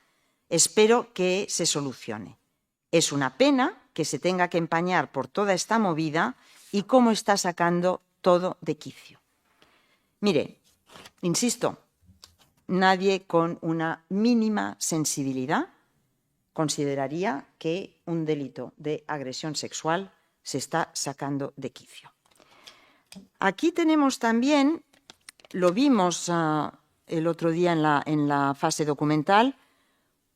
espero que se solucione. Es una pena que se tenga que empañar por toda esta movida y cómo está sacando todo de quicio. Mire, insisto, nadie con una mínima sensibilidad consideraría que un delito de agresión sexual se está sacando de quicio. Aquí tenemos también, lo vimos el otro día en la fase documental,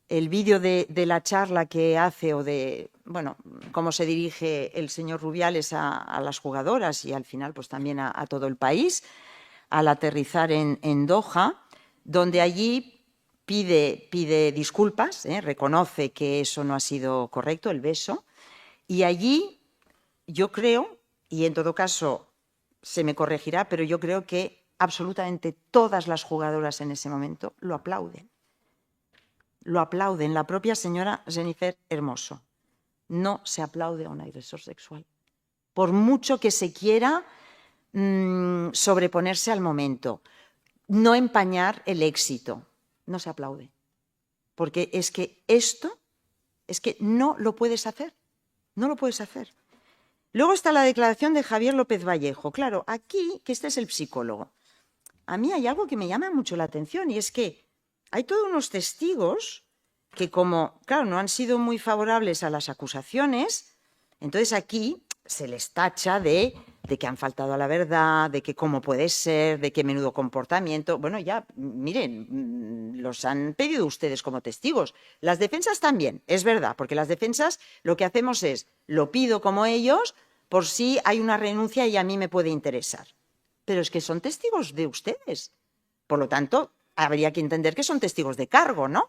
el vídeo de la charla que hace o de, bueno, cómo se dirige el señor Rubiales a las jugadoras y al final pues también a todo el país al aterrizar en Doha, donde allí pide disculpas, reconoce que eso no ha sido correcto, el beso, y allí yo creo, y en todo caso se me corregirá, pero yo creo que absolutamente todas las jugadoras en ese momento lo aplauden. Lo aplauden. La propia señora Jennifer Hermoso. No se aplaude a un agresor sexual. Por mucho que se quiera sobreponerse al momento, no empañar el éxito, no se aplaude. Porque es que esto, es que no lo puedes hacer. No lo puedes hacer. Luego está la declaración de Javier López Vallejo. Claro, aquí, que este es el psicólogo. A mí hay algo que me llama mucho la atención y es que hay todos unos testigos que como, claro, no han sido muy favorables a las acusaciones, entonces aquí se les tacha de que han faltado a la verdad, de que cómo puede ser, de que menudo comportamiento. Bueno, ya, miren, los han pedido ustedes como testigos. Las defensas también, es verdad, porque las defensas lo que hacemos es, lo pido como ellos, por si hay una renuncia y a mí me puede interesar. Pero es que son testigos de ustedes. Por lo tanto, habría que entender que son testigos de cargo, ¿no?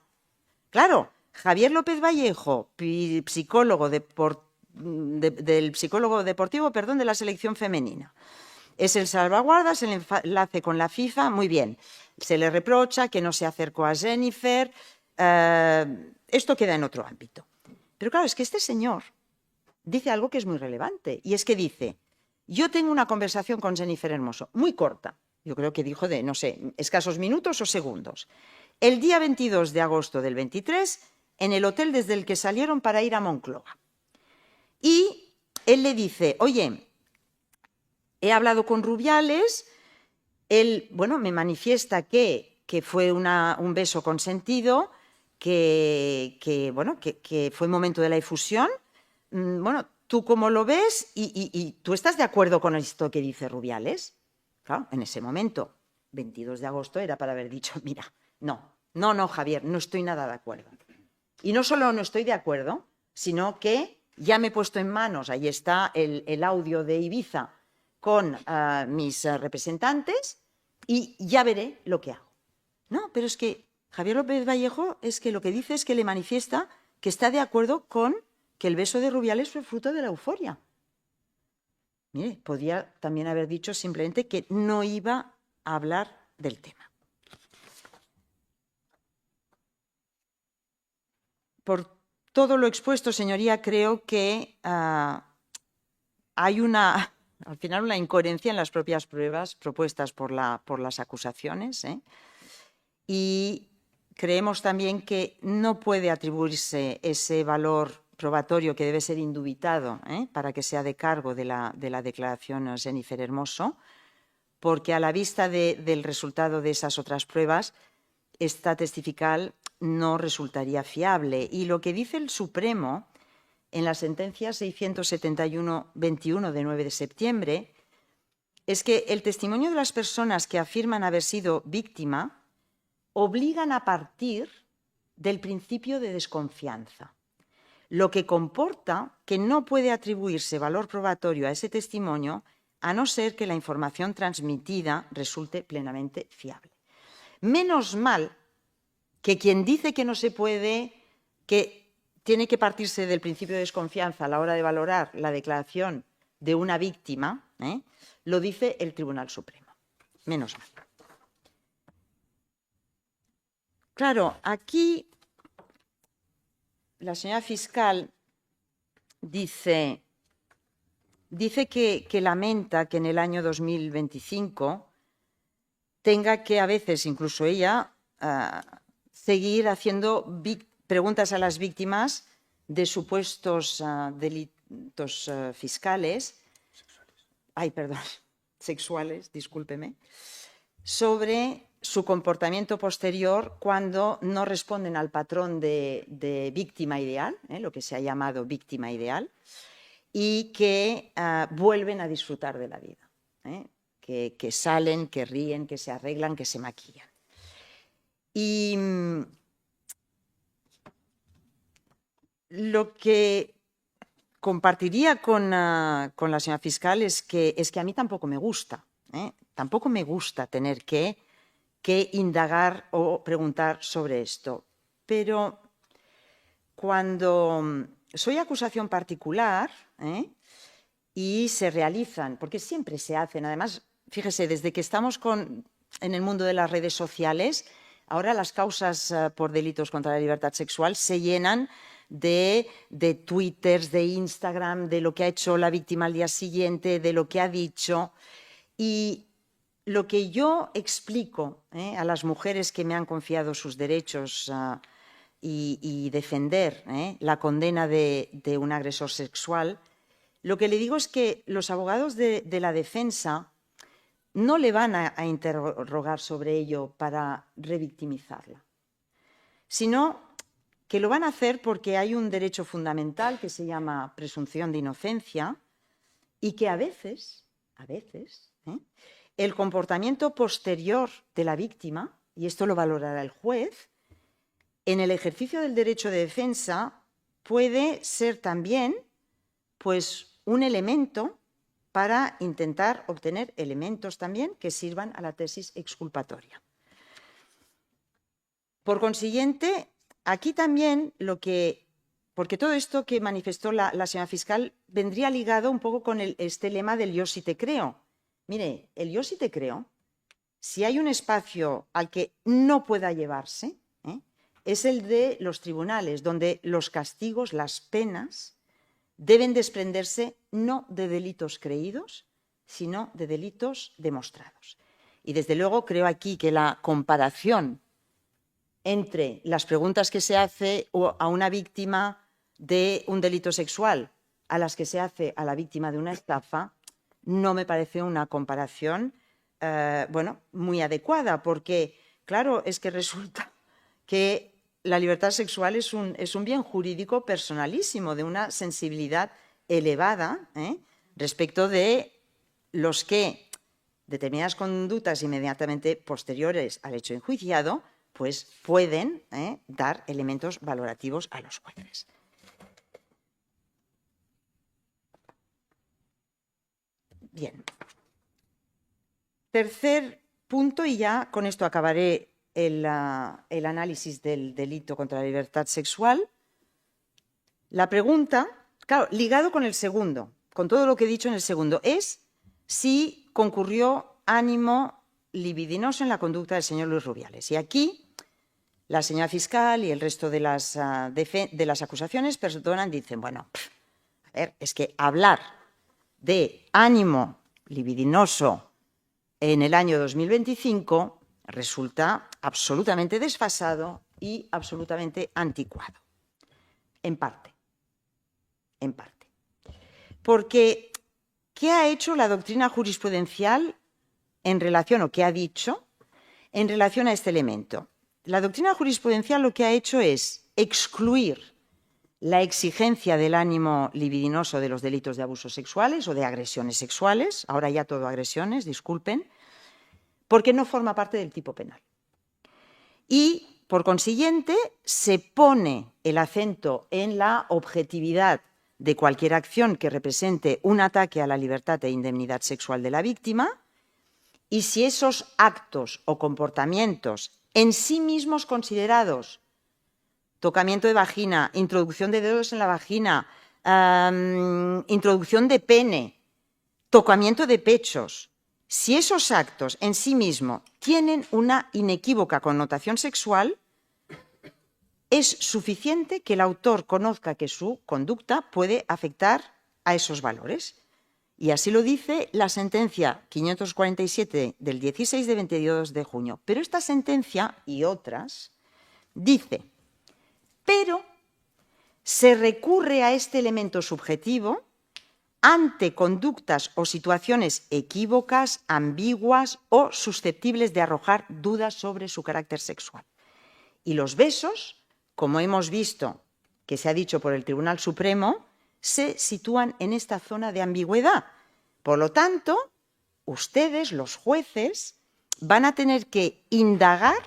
Claro, Javier López Vallejo, psicólogo del psicólogo deportivo, perdón, de la selección femenina. Es el salvaguardas, el enlace con la FIFA, muy bien. Se le reprocha que no se acercó a Jennifer. Esto queda en otro ámbito. Pero claro, es que este señor dice algo que es muy relevante, y es que dice, yo tengo una conversación con Jennifer Hermoso, muy corta, yo creo que dijo de, no sé, escasos minutos o segundos, el día 22 de agosto del 23, en el hotel desde el que salieron para ir a Moncloa. Y él le dice, oye, he hablado con Rubiales, él, bueno, me manifiesta que fue un beso consentido, que fue un momento de la efusión. Bueno, ¿tú cómo lo ves? ¿Y tú estás de acuerdo con esto que dice Rubiales? Claro, en ese momento, 22 de agosto, era para haber dicho, mira, no, Javier, no estoy nada de acuerdo. Y no solo no estoy de acuerdo, sino que ya me he puesto en manos, ahí está el audio de Ibiza con mis representantes y ya veré lo que hago. No, pero es que Javier López Vallejo es que lo que dice es que le manifiesta que está de acuerdo con que el beso de Rubiales fue fruto de la euforia. Mire, podría también haber dicho simplemente que no iba a hablar del tema. Por todo lo expuesto, señoría, creo que hay al final una incoherencia en las propias pruebas propuestas por las acusaciones, y creemos también que no puede atribuirse ese valor probatorio que debe ser indubitado para que sea de cargo de la declaración Jennifer Hermoso, porque a la vista del resultado de esas otras pruebas, esta testifical no resultaría fiable. Y lo que dice el Supremo en la sentencia 671-21 de 9 de septiembre es que el testimonio de las personas que afirman haber sido víctima obligan a partir del principio de desconfianza, lo que comporta que no puede atribuirse valor probatorio a ese testimonio a no ser que la información transmitida resulte plenamente fiable. Menos mal que quien dice que no se puede, que tiene que partirse del principio de desconfianza a la hora de valorar la declaración de una víctima, lo dice el Tribunal Supremo. Menos mal. Claro, aquí la señora fiscal dice que lamenta que en el año 2025 tenga que a veces, incluso ella, seguir haciendo preguntas a las víctimas de supuestos delitos fiscales, sexuales, discúlpeme, sobre su comportamiento posterior cuando no responden al patrón de víctima ideal, lo que se ha llamado víctima ideal, y que vuelven a disfrutar de la vida, que salen, que ríen, que se arreglan, que se maquillan. Y lo que compartiría con la señora fiscal es que a mí tampoco me gusta, tampoco me gusta tener que indagar o preguntar sobre esto. Pero cuando soy acusación particular y se realizan, porque siempre se hacen, además, fíjese, desde que estamos en el mundo de las redes sociales, ahora las causas por delitos contra la libertad sexual se llenan de twitters, de Instagram, de lo que ha hecho la víctima al día siguiente, de lo que ha dicho. Y lo que yo explico a las mujeres que me han confiado sus derechos y defender la condena de un agresor sexual, lo que le digo es que los abogados de la defensa no le van a interrogar sobre ello para revictimizarla, sino que lo van a hacer porque hay un derecho fundamental que se llama presunción de inocencia y que a veces, el comportamiento posterior de la víctima, y esto lo valorará el juez, en el ejercicio del derecho de defensa puede ser también pues, un elemento para intentar obtener elementos también que sirvan a la tesis exculpatoria. Por consiguiente, aquí también porque todo esto que manifestó la señora fiscal vendría ligado un poco con este lema del yo sí te creo. Mire, el yo sí te creo, si hay un espacio al que no pueda llevarse, es el de los tribunales, donde los castigos, las penas, deben desprenderse no de delitos creídos, sino de delitos demostrados. Y desde luego creo aquí que la comparación entre las preguntas que se hace a una víctima de un delito sexual a las que se hace a la víctima de una estafa no me parece una comparación muy adecuada, porque, claro, es que resulta que la libertad sexual es un bien jurídico personalísimo, de una sensibilidad elevada respecto de los que determinadas conductas inmediatamente posteriores al hecho enjuiciado pues pueden dar elementos valorativos a los jueces. Bien. Tercer punto, y ya con esto acabaré el análisis del delito contra la libertad sexual. La pregunta, claro, ligado con el segundo, con todo lo que he dicho en el segundo, es si concurrió ánimo libidinoso en la conducta del señor Luis Rubiales. Y aquí la señora fiscal y el resto de las acusaciones perdonan, dicen, bueno, a ver, es que hablar de ánimo libidinoso en el año 2025 resulta absolutamente desfasado y absolutamente anticuado. En parte. Porque, ¿qué ha hecho la doctrina jurisprudencial en relación, o qué ha dicho en relación a este elemento? La doctrina jurisprudencial lo que ha hecho es excluir la exigencia del ánimo libidinoso de los delitos de abusos sexuales o de agresiones sexuales, ahora ya todo agresiones, disculpen, porque no forma parte del tipo penal. Y, por consiguiente, se pone el acento en la objetividad de cualquier acción que represente un ataque a la libertad e indemnidad sexual de la víctima, y si esos actos o comportamientos en sí mismos considerados, tocamiento de vagina, introducción de dedos en la vagina, introducción de pene, tocamiento de pechos, si esos actos en sí mismos tienen una inequívoca connotación sexual, es suficiente que el autor conozca que su conducta puede afectar a esos valores. Y así lo dice la sentencia 547 del 16 de 22 de junio. Pero esta sentencia y otras dice, pero se recurre a este elemento subjetivo ante conductas o situaciones equívocas, ambiguas o susceptibles de arrojar dudas sobre su carácter sexual. Y los besos, como hemos visto que se ha dicho por el Tribunal Supremo, se sitúan en esta zona de ambigüedad. Por lo tanto, ustedes, los jueces, van a tener que indagar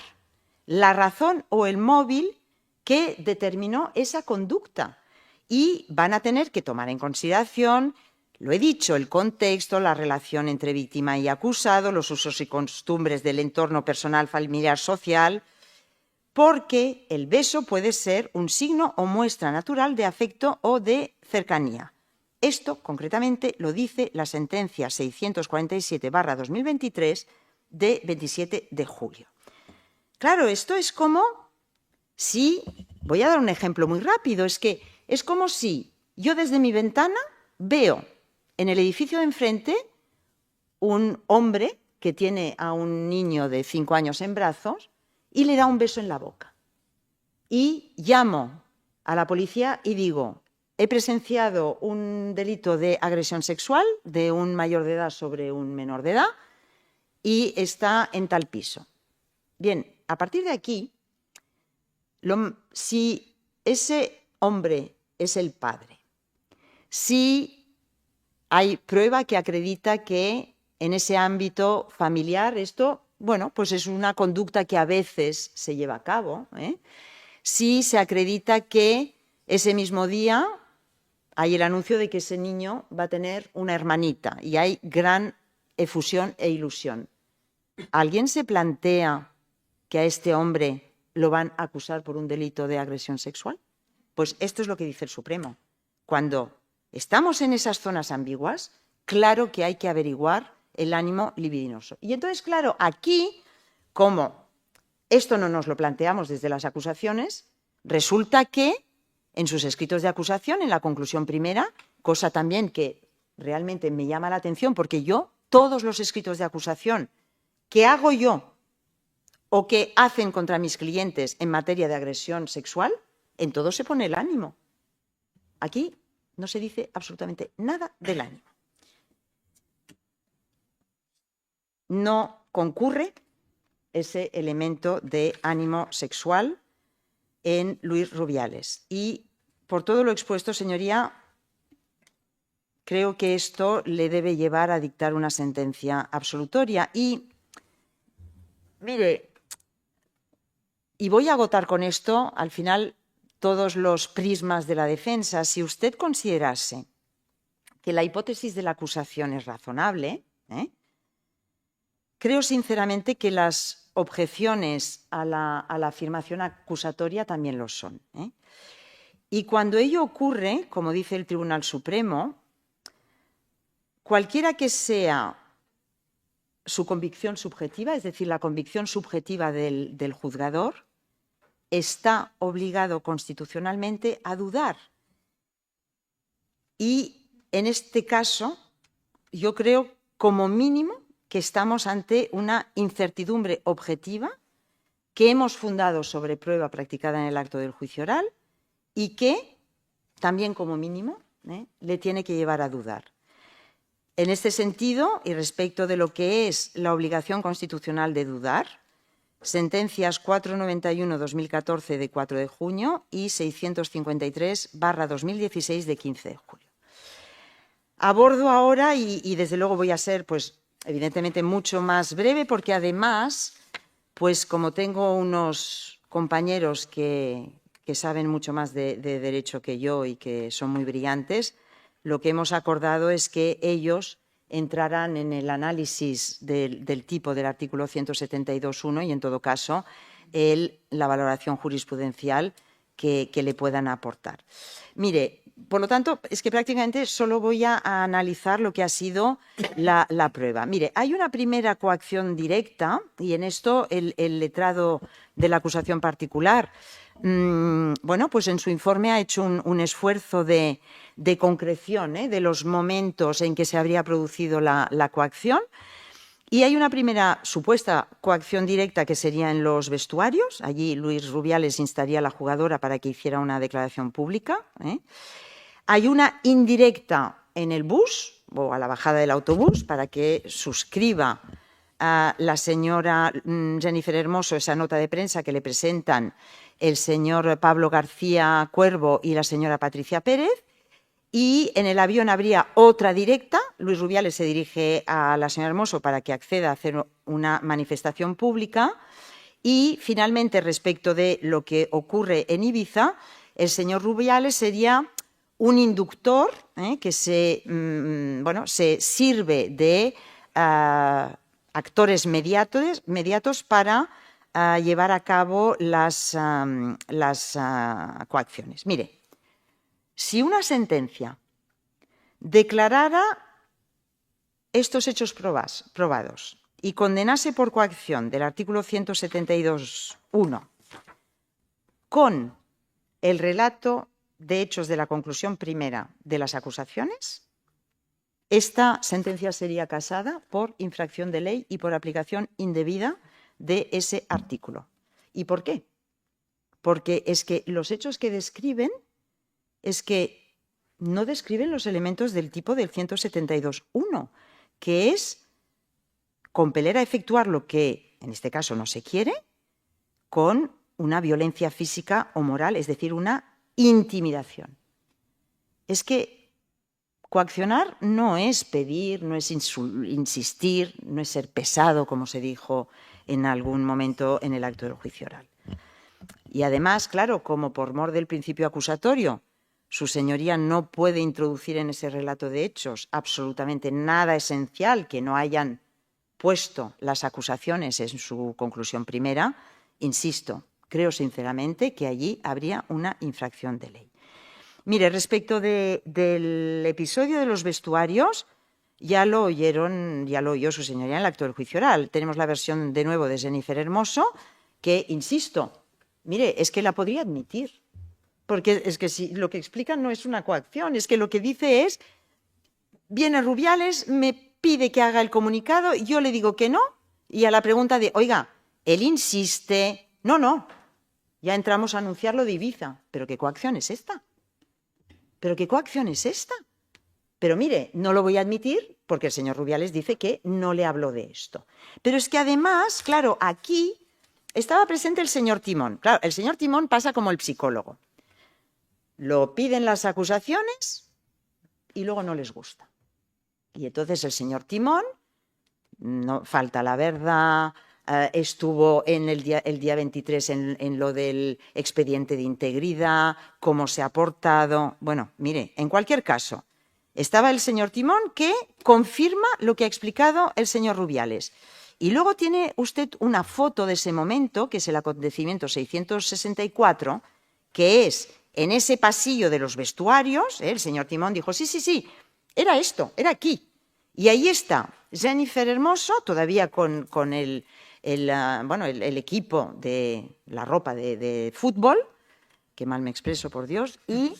la razón o el móvil que determinó esa conducta y van a tener que tomar en consideración, lo he dicho, el contexto, la relación entre víctima y acusado, los usos y costumbres del entorno personal, familiar, social, porque el beso puede ser un signo o muestra natural de afecto o de cercanía. Esto, concretamente, lo dice la sentencia 647/2023 de 27 de julio. Claro, esto es como si, voy a dar un ejemplo muy rápido, es como si yo desde mi ventana veo en el edificio de enfrente un hombre que tiene a un niño de 5 años en brazos y le da un beso en la boca. Y llamo a la policía y digo, he presenciado un delito de agresión sexual de un mayor de edad sobre un menor de edad y está en tal piso. Bien, a partir de aquí, si ese hombre es el padre, si hay prueba que acredita que en ese ámbito familiar esto, bueno, pues es una conducta que a veces se lleva a cabo, si se acredita que ese mismo día hay el anuncio de que ese niño va a tener una hermanita y hay gran efusión e ilusión. ¿Alguien se plantea que a este hombre lo van a acusar por un delito de agresión sexual? Pues esto es lo que dice el Supremo. Cuando estamos en esas zonas ambiguas, claro que hay que averiguar el ánimo libidinoso. Y entonces, claro, aquí, como esto no nos lo planteamos desde las acusaciones, resulta que en sus escritos de acusación, en la conclusión primera, cosa también que realmente me llama la atención, porque yo, todos los escritos de acusación que hago yo o que hacen contra mis clientes en materia de agresión sexual, en todo se pone el ánimo. Aquí no se dice absolutamente nada del ánimo. No concurre ese elemento de ánimo sexual en Luis Rubiales. Y por todo lo expuesto, señoría, creo que esto le debe llevar a dictar una sentencia absolutoria. Y, mire, y voy a agotar con esto, al final, todos los prismas de la defensa. Si usted considerase que la hipótesis de la acusación es razonable, creo sinceramente que las objeciones a la afirmación acusatoria también lo son. Y cuando ello ocurre, como dice el Tribunal Supremo, cualquiera que sea su convicción subjetiva, es decir, la convicción subjetiva del juzgador, está obligado constitucionalmente a dudar. Y en este caso, yo creo, como mínimo, que estamos ante una incertidumbre objetiva que hemos fundado sobre prueba practicada en el acto del juicio oral y que, también como mínimo, le tiene que llevar a dudar. En este sentido, y respecto de lo que es la obligación constitucional de dudar, sentencias 491/2014 de 4 de junio y 653/2016 de 15 de julio. Abordo ahora, y desde luego voy a ser, pues, evidentemente mucho más breve, porque además, pues como tengo unos compañeros que saben mucho más de derecho que yo y que son muy brillantes, lo que hemos acordado es que ellos entrarán en el análisis del tipo del artículo 172.1 y, en todo caso, la valoración jurisprudencial que le puedan aportar. Mire, por lo tanto, es que prácticamente solo voy a analizar lo que ha sido la prueba. Mire, hay una primera coacción directa y en esto el letrado de la acusación particular, bueno, pues en su informe ha hecho un esfuerzo de concreción de los momentos en que se habría producido la coacción. Y hay una primera supuesta coacción directa que sería en los vestuarios. Allí Luis Rubiales instaría a la jugadora para que hiciera una declaración pública. Hay una indirecta en el bus o a la bajada del autobús para que suscriba a la señora Jennifer Hermoso esa nota de prensa que le presentan el señor Pablo García Cuervo y la señora Patricia Pérez. Y en el avión habría otra directa. Luis Rubiales se dirige a la señora Hermoso para que acceda a hacer una manifestación pública. Y finalmente, respecto de lo que ocurre en Ibiza, el señor Rubiales sería un inductor que se sirve de actores mediatos para llevar a cabo las coacciones. Mire, si una sentencia declarara estos hechos probados y condenase por coacción del artículo 172.1 con el relato de hechos de la conclusión primera de las acusaciones, esta sentencia sería casada por infracción de ley y por aplicación indebida de ese artículo. ¿Y por qué? Porque es que los hechos que describen es que no describen los elementos del tipo del 172.1, que es compeler a efectuar lo que, en este caso, no se quiere, con una violencia física o moral, es decir, una intimidación. Es que coaccionar no es pedir, no es insistir, no es ser pesado, como se dijo en algún momento en el acto del juicio oral. Y además, claro, como por mor del principio acusatorio, su señoría no puede introducir en ese relato de hechos absolutamente nada esencial que no hayan puesto las acusaciones en su conclusión primera. Insisto, creo sinceramente que allí habría una infracción de ley. Mire, respecto del episodio de los vestuarios, ya lo oyó su señoría en el acto del juicio oral. Tenemos la versión de nuevo de Jennifer Hermoso, que, insisto, mire, es que la podría admitir. Porque es que si lo que explican no es una coacción, es que lo que dice es, viene Rubiales, me pide que haga el comunicado, yo le digo que no, y a la pregunta de, oiga, él insiste, no, ya entramos a anunciar lo de Ibiza, ¿pero qué coacción es esta? ¿Pero qué coacción es esta? Pero mire, no lo voy a admitir porque el señor Rubiales dice que no le habló de esto. Pero es que además, claro, aquí estaba presente el señor Timón. Claro, el señor Timón pasa como el psicólogo. Lo piden las acusaciones y luego no les gusta. Y entonces el señor Timón, no falta la verdad, estuvo en el día 23 en lo del expediente de integridad, cómo se ha portado. Bueno, mire, en cualquier caso, estaba el señor Timón que confirma lo que ha explicado el señor Rubiales. Y luego tiene usted una foto de ese momento, que es el acontecimiento 664, que es en ese pasillo de los vestuarios. El señor Timón dijo, sí, era esto, era aquí. Y ahí está Jennifer Hermoso, todavía con el equipo de la ropa de fútbol, que mal me expreso, por Dios, y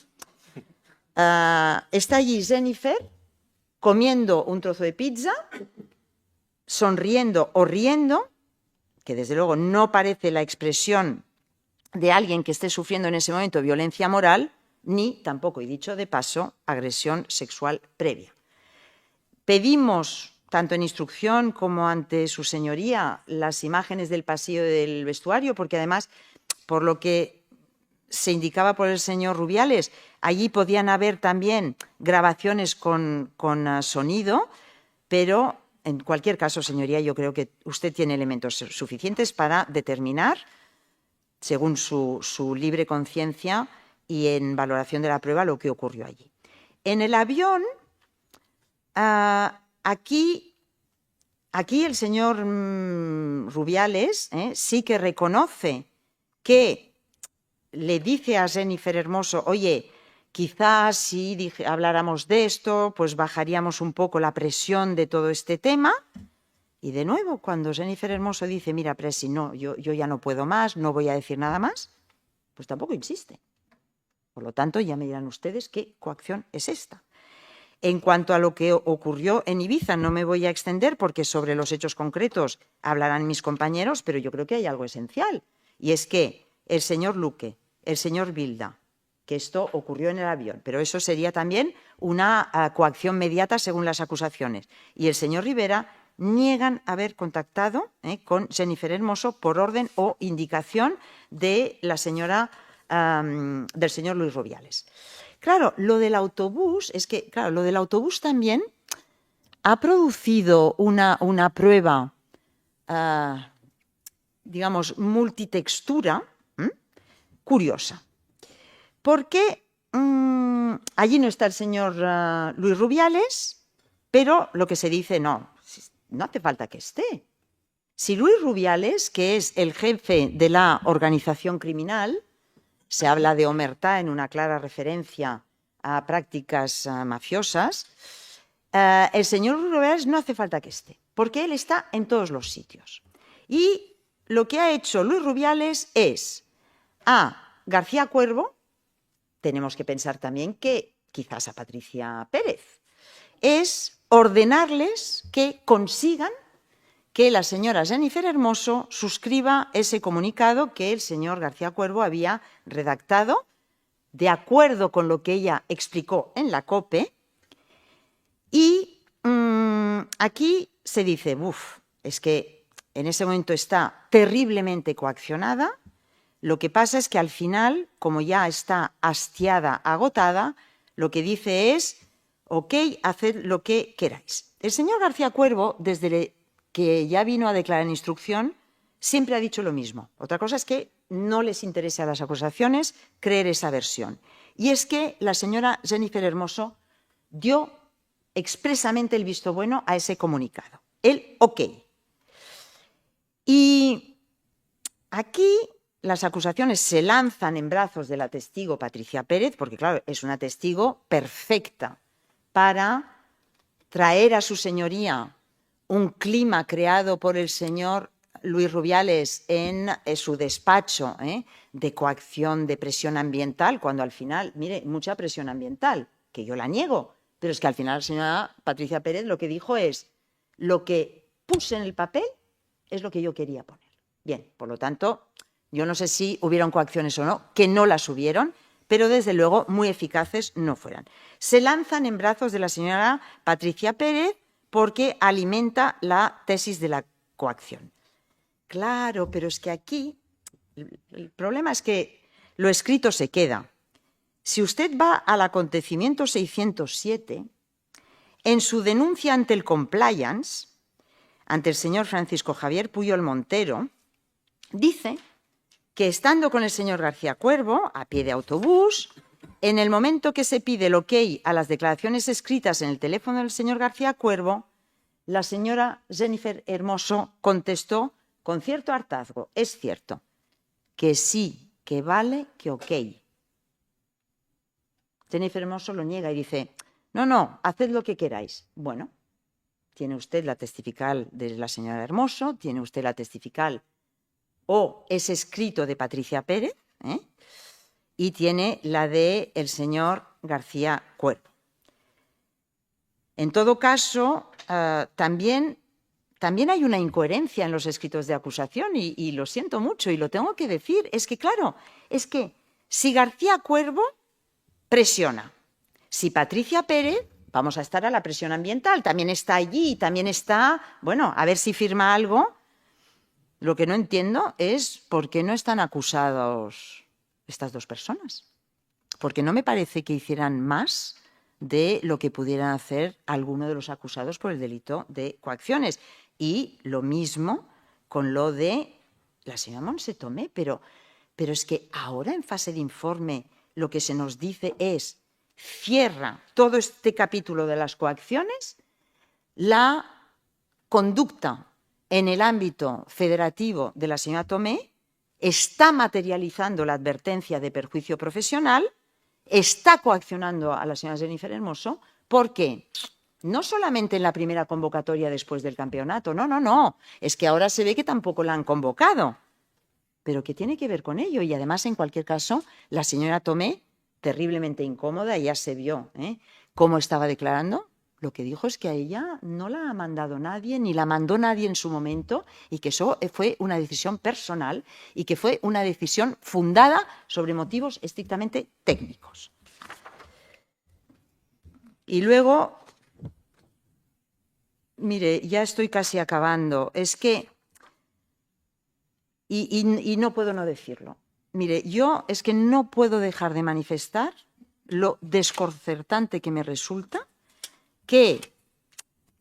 está allí Jennifer comiendo un trozo de pizza, sonriendo o riendo, que desde luego no parece la expresión de alguien que esté sufriendo en ese momento violencia moral, ni tampoco, y dicho de paso, agresión sexual previa. Pedimos, tanto en instrucción como ante su señoría, las imágenes del pasillo del vestuario, porque además, por lo que se indicaba por el señor Rubiales, allí podían haber también grabaciones con sonido, pero en cualquier caso, señoría, yo creo que usted tiene elementos suficientes para determinar, según su libre conciencia y en valoración de la prueba, lo que ocurrió allí. En el avión, aquí el señor Rubiales sí que reconoce que le dice a Jennifer Hermoso, oye, quizás si habláramos de esto, pues bajaríamos un poco la presión de todo este tema. Y de nuevo, cuando Jennifer Hermoso dice, mira, Presi, no, yo ya no puedo más, no voy a decir nada más, pues tampoco insiste. Por lo tanto, ya me dirán ustedes qué coacción es esta. En cuanto a lo que ocurrió en Ibiza, no me voy a extender porque sobre los hechos concretos hablarán mis compañeros, pero yo creo que hay algo esencial. Y es que el señor Luque, el señor Bilda que esto ocurrió en el avión, pero eso sería también una coacción mediata según las acusaciones. Y el señor Rivera niegan haber contactado con Jennifer Hermoso por orden o indicación de la señora, del señor Luis Rubiales. Claro, lo del autobús, es que, claro, lo del autobús también ha producido una prueba, digamos, multitextura, curiosa. Porque allí no está el señor Luis Rubiales, pero lo que se dice, no hace falta que esté. Si Luis Rubiales, que es el jefe de la organización criminal, se habla de omertá en una clara referencia a prácticas mafiosas, el señor Luis Rubiales no hace falta que esté, porque él está en todos los sitios. Y lo que ha hecho Luis Rubiales es a García Cuervo, tenemos que pensar también que quizás a Patricia Pérez, es ordenarles que consigan que la señora Jennifer Hermoso suscriba ese comunicado que el señor García Cuervo había redactado de acuerdo con lo que ella explicó en la COPE. Y aquí se dice, es que en ese momento está terriblemente coaccionada. Lo que pasa es que al final, como ya está hastiada, agotada, lo que dice es, ok, haced lo que queráis. El señor García Cuervo, desde que ya vino a declarar en instrucción, siempre ha dicho lo mismo. Otra cosa es que no les interese a las acusaciones creer esa versión. Y es que la señora Jennifer Hermoso dio expresamente el visto bueno a ese comunicado. El ok. Y aquí las acusaciones se lanzan en brazos de la testigo Patricia Pérez, porque claro, es una testigo perfecta para traer a su señoría un clima creado por el señor Luis Rubiales en su despacho de coacción, de presión ambiental, cuando al final, mire, mucha presión ambiental, que yo la niego, pero es que al final la señora Patricia Pérez lo que dijo es, lo que puse en el papel es lo que yo quería poner. Bien, por lo tanto, yo no sé si hubieron coacciones o no, que no las hubieron, pero desde luego muy eficaces no fueran. Se lanzan en brazos de la señora Patricia Pérez porque alimenta la tesis de la coacción. Claro, pero es que aquí el problema es que lo escrito se queda. Si usted va al acontecimiento 607, en su denuncia ante el compliance, ante el señor Francisco Javier Puyol Montero, dice que estando con el señor García Cuervo, a pie de autobús, en el momento que se pide el ok a las declaraciones escritas en el teléfono del señor García Cuervo, la señora Jennifer Hermoso contestó con cierto hartazgo, es cierto, que sí, que vale, que ok. Jennifer Hermoso lo niega y dice, no, haced lo que queráis. Bueno, tiene usted la testifical de la señora Hermoso, tiene usted la testifical o ese escrito de Patricia Pérez, y tiene la del señor García Cuervo. En todo caso, también hay una incoherencia en los escritos de acusación y lo siento mucho y lo tengo que decir. Es que, claro, es que si García Cuervo presiona, si Patricia Pérez, vamos a estar a la presión ambiental, también está allí, también está, bueno, a ver si firma algo. Lo que no entiendo es por qué no están acusados estas dos personas. Porque no me parece que hicieran más de lo que pudieran hacer alguno de los acusados por el delito de coacciones. Y lo mismo con lo de la señora Montse Tomé, pero es que ahora en fase de informe lo que se nos dice es cierra todo este capítulo de las coacciones, la conducta en el ámbito federativo de la señora Tomé está materializando la advertencia de perjuicio profesional, está coaccionando a la señora Jennifer Hermoso, porque no solamente en la primera convocatoria después del campeonato, no, es que ahora se ve que tampoco la han convocado, pero que tiene que ver con ello. Y además, en cualquier caso, la señora Tomé, terriblemente incómoda, ya se vio cómo estaba declarando, lo que dijo es que a ella no la ha mandado nadie, ni la mandó nadie en su momento, y que eso fue una decisión personal y que fue una decisión fundada sobre motivos estrictamente técnicos. Y luego, mire, ya estoy casi acabando, es que, y no puedo no decirlo, mire, yo es que no puedo dejar de manifestar lo desconcertante que me resulta que,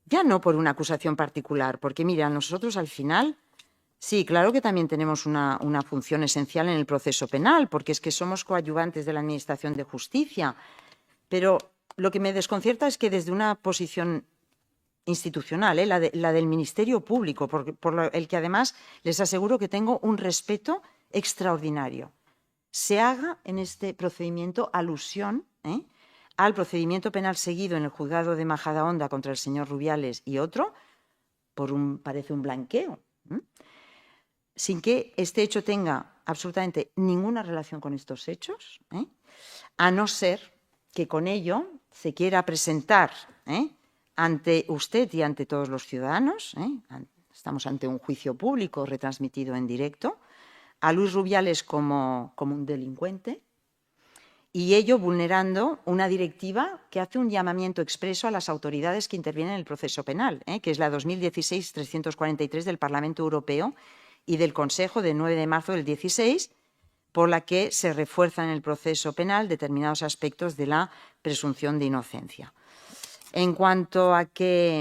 ya no por una acusación particular, porque mira, nosotros al final, sí, claro que también tenemos una función esencial en el proceso penal, porque es que somos coadyuvantes de la Administración de Justicia, pero lo que me desconcierta es que desde una posición institucional, la del Ministerio Público, por el que además les aseguro que tengo un respeto extraordinario, se haga en este procedimiento alusión al procedimiento penal seguido en el juzgado de Majadahonda contra el señor Rubiales y otro, parece un blanqueo, sin que este hecho tenga absolutamente ninguna relación con estos hechos, a no ser que con ello se quiera presentar ante usted y ante todos los ciudadanos, estamos ante un juicio público retransmitido en directo, a Luis Rubiales como un delincuente, y ello vulnerando una directiva que hace un llamamiento expreso a las autoridades que intervienen en el proceso penal, que es la 2016-343 del Parlamento Europeo y del Consejo de 9 de marzo del 16, por la que se refuerzan en el proceso penal determinados aspectos de la presunción de inocencia. En cuanto a que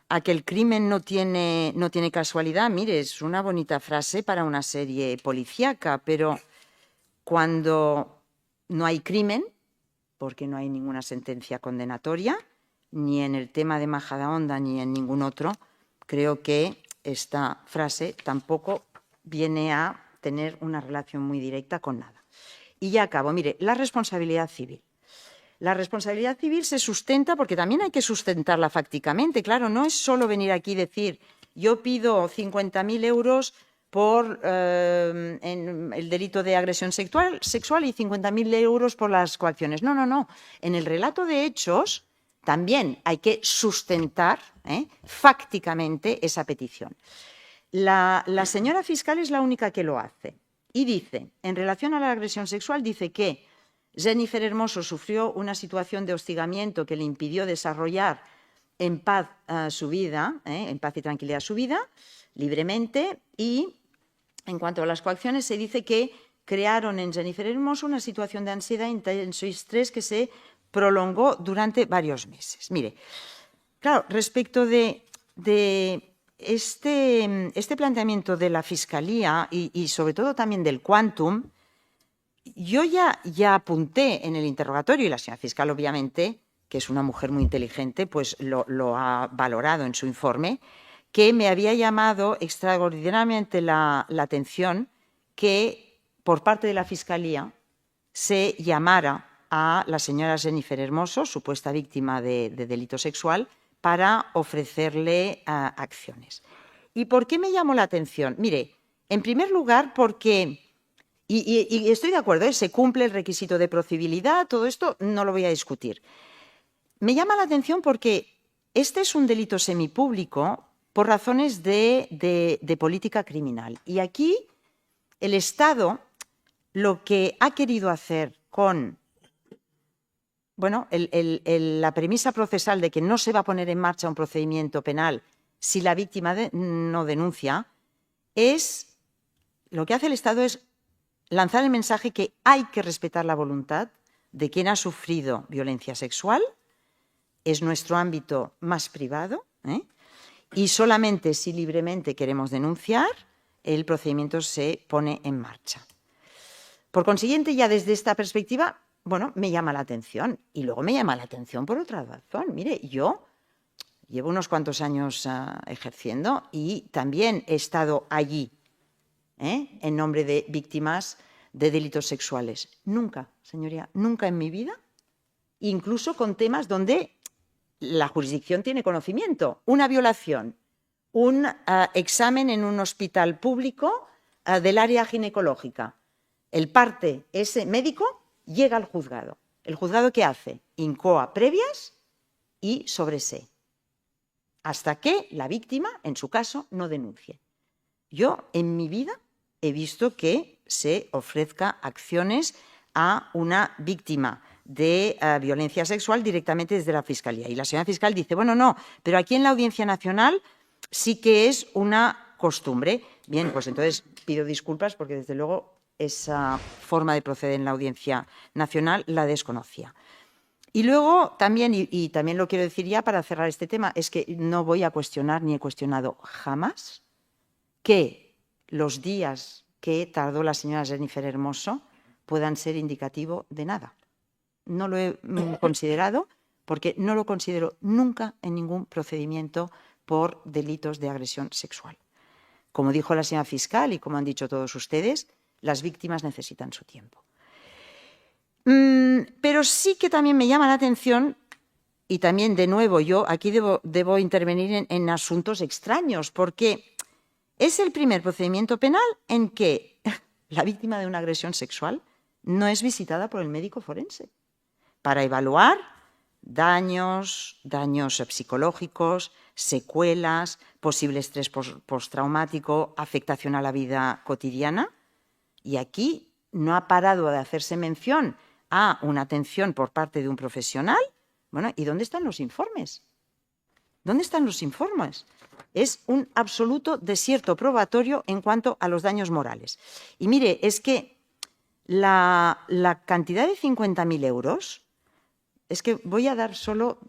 el crimen no tiene casualidad, mire, es una bonita frase para una serie policíaca, pero cuando no hay crimen, porque no hay ninguna sentencia condenatoria, ni en el tema de Majadahonda ni en ningún otro, creo que esta frase tampoco viene a tener una relación muy directa con nada. Y ya acabo. Mire, la responsabilidad civil. La responsabilidad civil se sustenta porque también hay que sustentarla fácticamente. Claro, no es solo venir aquí y decir yo pido 50.000 euros por en el delito de agresión sexual y 50.000 euros por las coacciones. No, no, no. En el relato de hechos también hay que sustentar fácticamente esa petición. La señora fiscal es la única que lo hace y dice, en relación a la agresión sexual, dice que Jennifer Hermoso sufrió una situación de hostigamiento que le impidió desarrollar en paz su vida, en paz y tranquilidad su vida, libremente, y en cuanto a las coacciones se dice que crearon en Jennifer Hermoso una situación de ansiedad, intenso y estrés que se prolongó durante varios meses. Mire, claro, respecto de este planteamiento de la Fiscalía y sobre todo también del quantum, yo ya apunté en el interrogatorio, y la señora fiscal obviamente, que es una mujer muy inteligente, pues lo ha valorado en su informe, que me había llamado extraordinariamente la atención que por parte de la Fiscalía se llamara a la señora Jennifer Hermoso, supuesta víctima de delito sexual, para ofrecerle acciones. ¿Y por qué me llamó la atención? Mire, en primer lugar porque, y estoy de acuerdo, se cumple el requisito de procedibilidad, todo esto no lo voy a discutir. Me llama la atención porque este es un delito semipúblico por razones de política criminal. Y aquí el Estado lo que ha querido hacer con la premisa procesal de que no se va a poner en marcha un procedimiento penal si la víctima no denuncia, lo que hace el Estado es lanzar el mensaje que hay que respetar la voluntad de quien ha sufrido violencia sexual, es nuestro ámbito más privado, y solamente si libremente queremos denunciar, el procedimiento se pone en marcha. Por consiguiente, ya desde esta perspectiva, me llama la atención. Y luego me llama la atención por otra razón. Mire, yo llevo unos cuantos años ejerciendo y también he estado allí, en nombre de víctimas de delitos sexuales. Nunca, señoría, nunca en mi vida, incluso con temas donde la jurisdicción tiene conocimiento. Una violación, un examen en un hospital público del área ginecológica. El parte ese médico llega al juzgado. ¿El juzgado qué hace? Incoa previas y sobresee, hasta que la víctima, en su caso, no denuncie. Yo, en mi vida, he visto que se ofrezca acciones a una víctima de violencia sexual directamente desde la Fiscalía. Y la señora fiscal dice, bueno, no, pero aquí en la Audiencia Nacional sí que es una costumbre. Bien, pues entonces pido disculpas porque desde luego esa forma de proceder en la Audiencia Nacional la desconocía. Y luego también, y también lo quiero decir ya para cerrar este tema, es que no voy a cuestionar ni he cuestionado jamás que los días que tardó la señora Jennifer Hermoso puedan ser indicativo de nada. No lo he considerado porque no lo considero nunca en ningún procedimiento por delitos de agresión sexual. Como dijo la señora fiscal y como han dicho todos ustedes, las víctimas necesitan su tiempo. Pero sí que también me llama la atención, y también de nuevo yo aquí debo intervenir en asuntos extraños, porque es el primer procedimiento penal en que la víctima de una agresión sexual no es visitada por el médico forense para evaluar daños psicológicos, secuelas, posible estrés postraumático, afectación a la vida cotidiana. Y aquí no ha parado de hacerse mención a una atención por parte de un profesional. Bueno, ¿y dónde están los informes? ¿Dónde están los informes? Es un absoluto desierto probatorio en cuanto a los daños morales. Y mire, es que la cantidad de 50.000 euros, es que voy a dar solo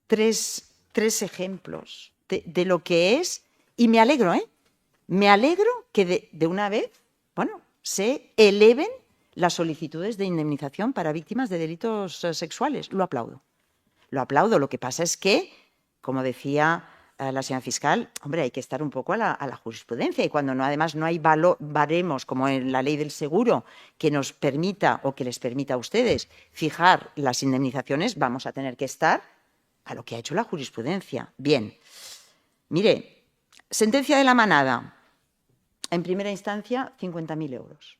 tres ejemplos de lo que es, y me alegro, me alegro que de una vez, bueno, se eleven las solicitudes de indemnización para víctimas de delitos sexuales. Lo aplaudo. Lo aplaudo. Lo que pasa es que, como decía la señora fiscal, hombre, hay que estar un poco a la jurisprudencia, y cuando además no hay baremos como en la ley del seguro que nos permita o que les permita a ustedes fijar las indemnizaciones, vamos a tener que estar a lo que ha hecho la jurisprudencia. Bien, mire, sentencia de la Manada, en primera instancia, 50.000 euros.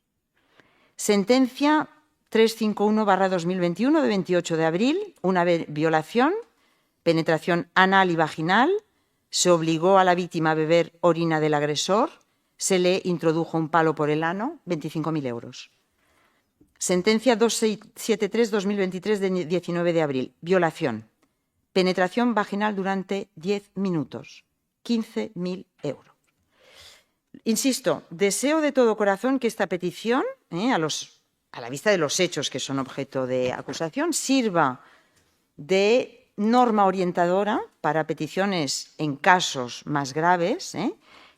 Sentencia 351/2021 de 28 de abril, una violación, penetración anal y vaginal, se obligó a la víctima a beber orina del agresor, se le introdujo un palo por el ano, 25.000 euros. Sentencia 273/2023 de 19 de abril, violación, penetración vaginal durante 10 minutos, 15.000 euros. Insisto, deseo de todo corazón que esta petición, a la vista de los hechos que son objeto de acusación, sirva de norma orientadora para peticiones en casos más graves,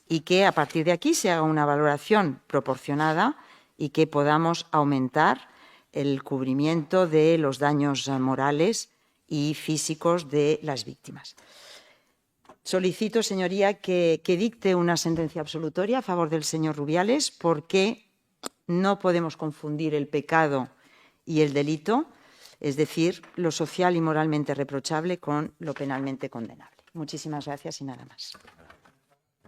y que a partir de aquí se haga una valoración proporcionada y que podamos aumentar el cubrimiento de los daños morales y físicos de las víctimas. Solicito, señoría, que dicte una sentencia absolutoria a favor del señor Rubiales, porque no podemos confundir el pecado y el delito, es decir, lo social y moralmente reprochable con lo penalmente condenable. Muchísimas gracias y nada más.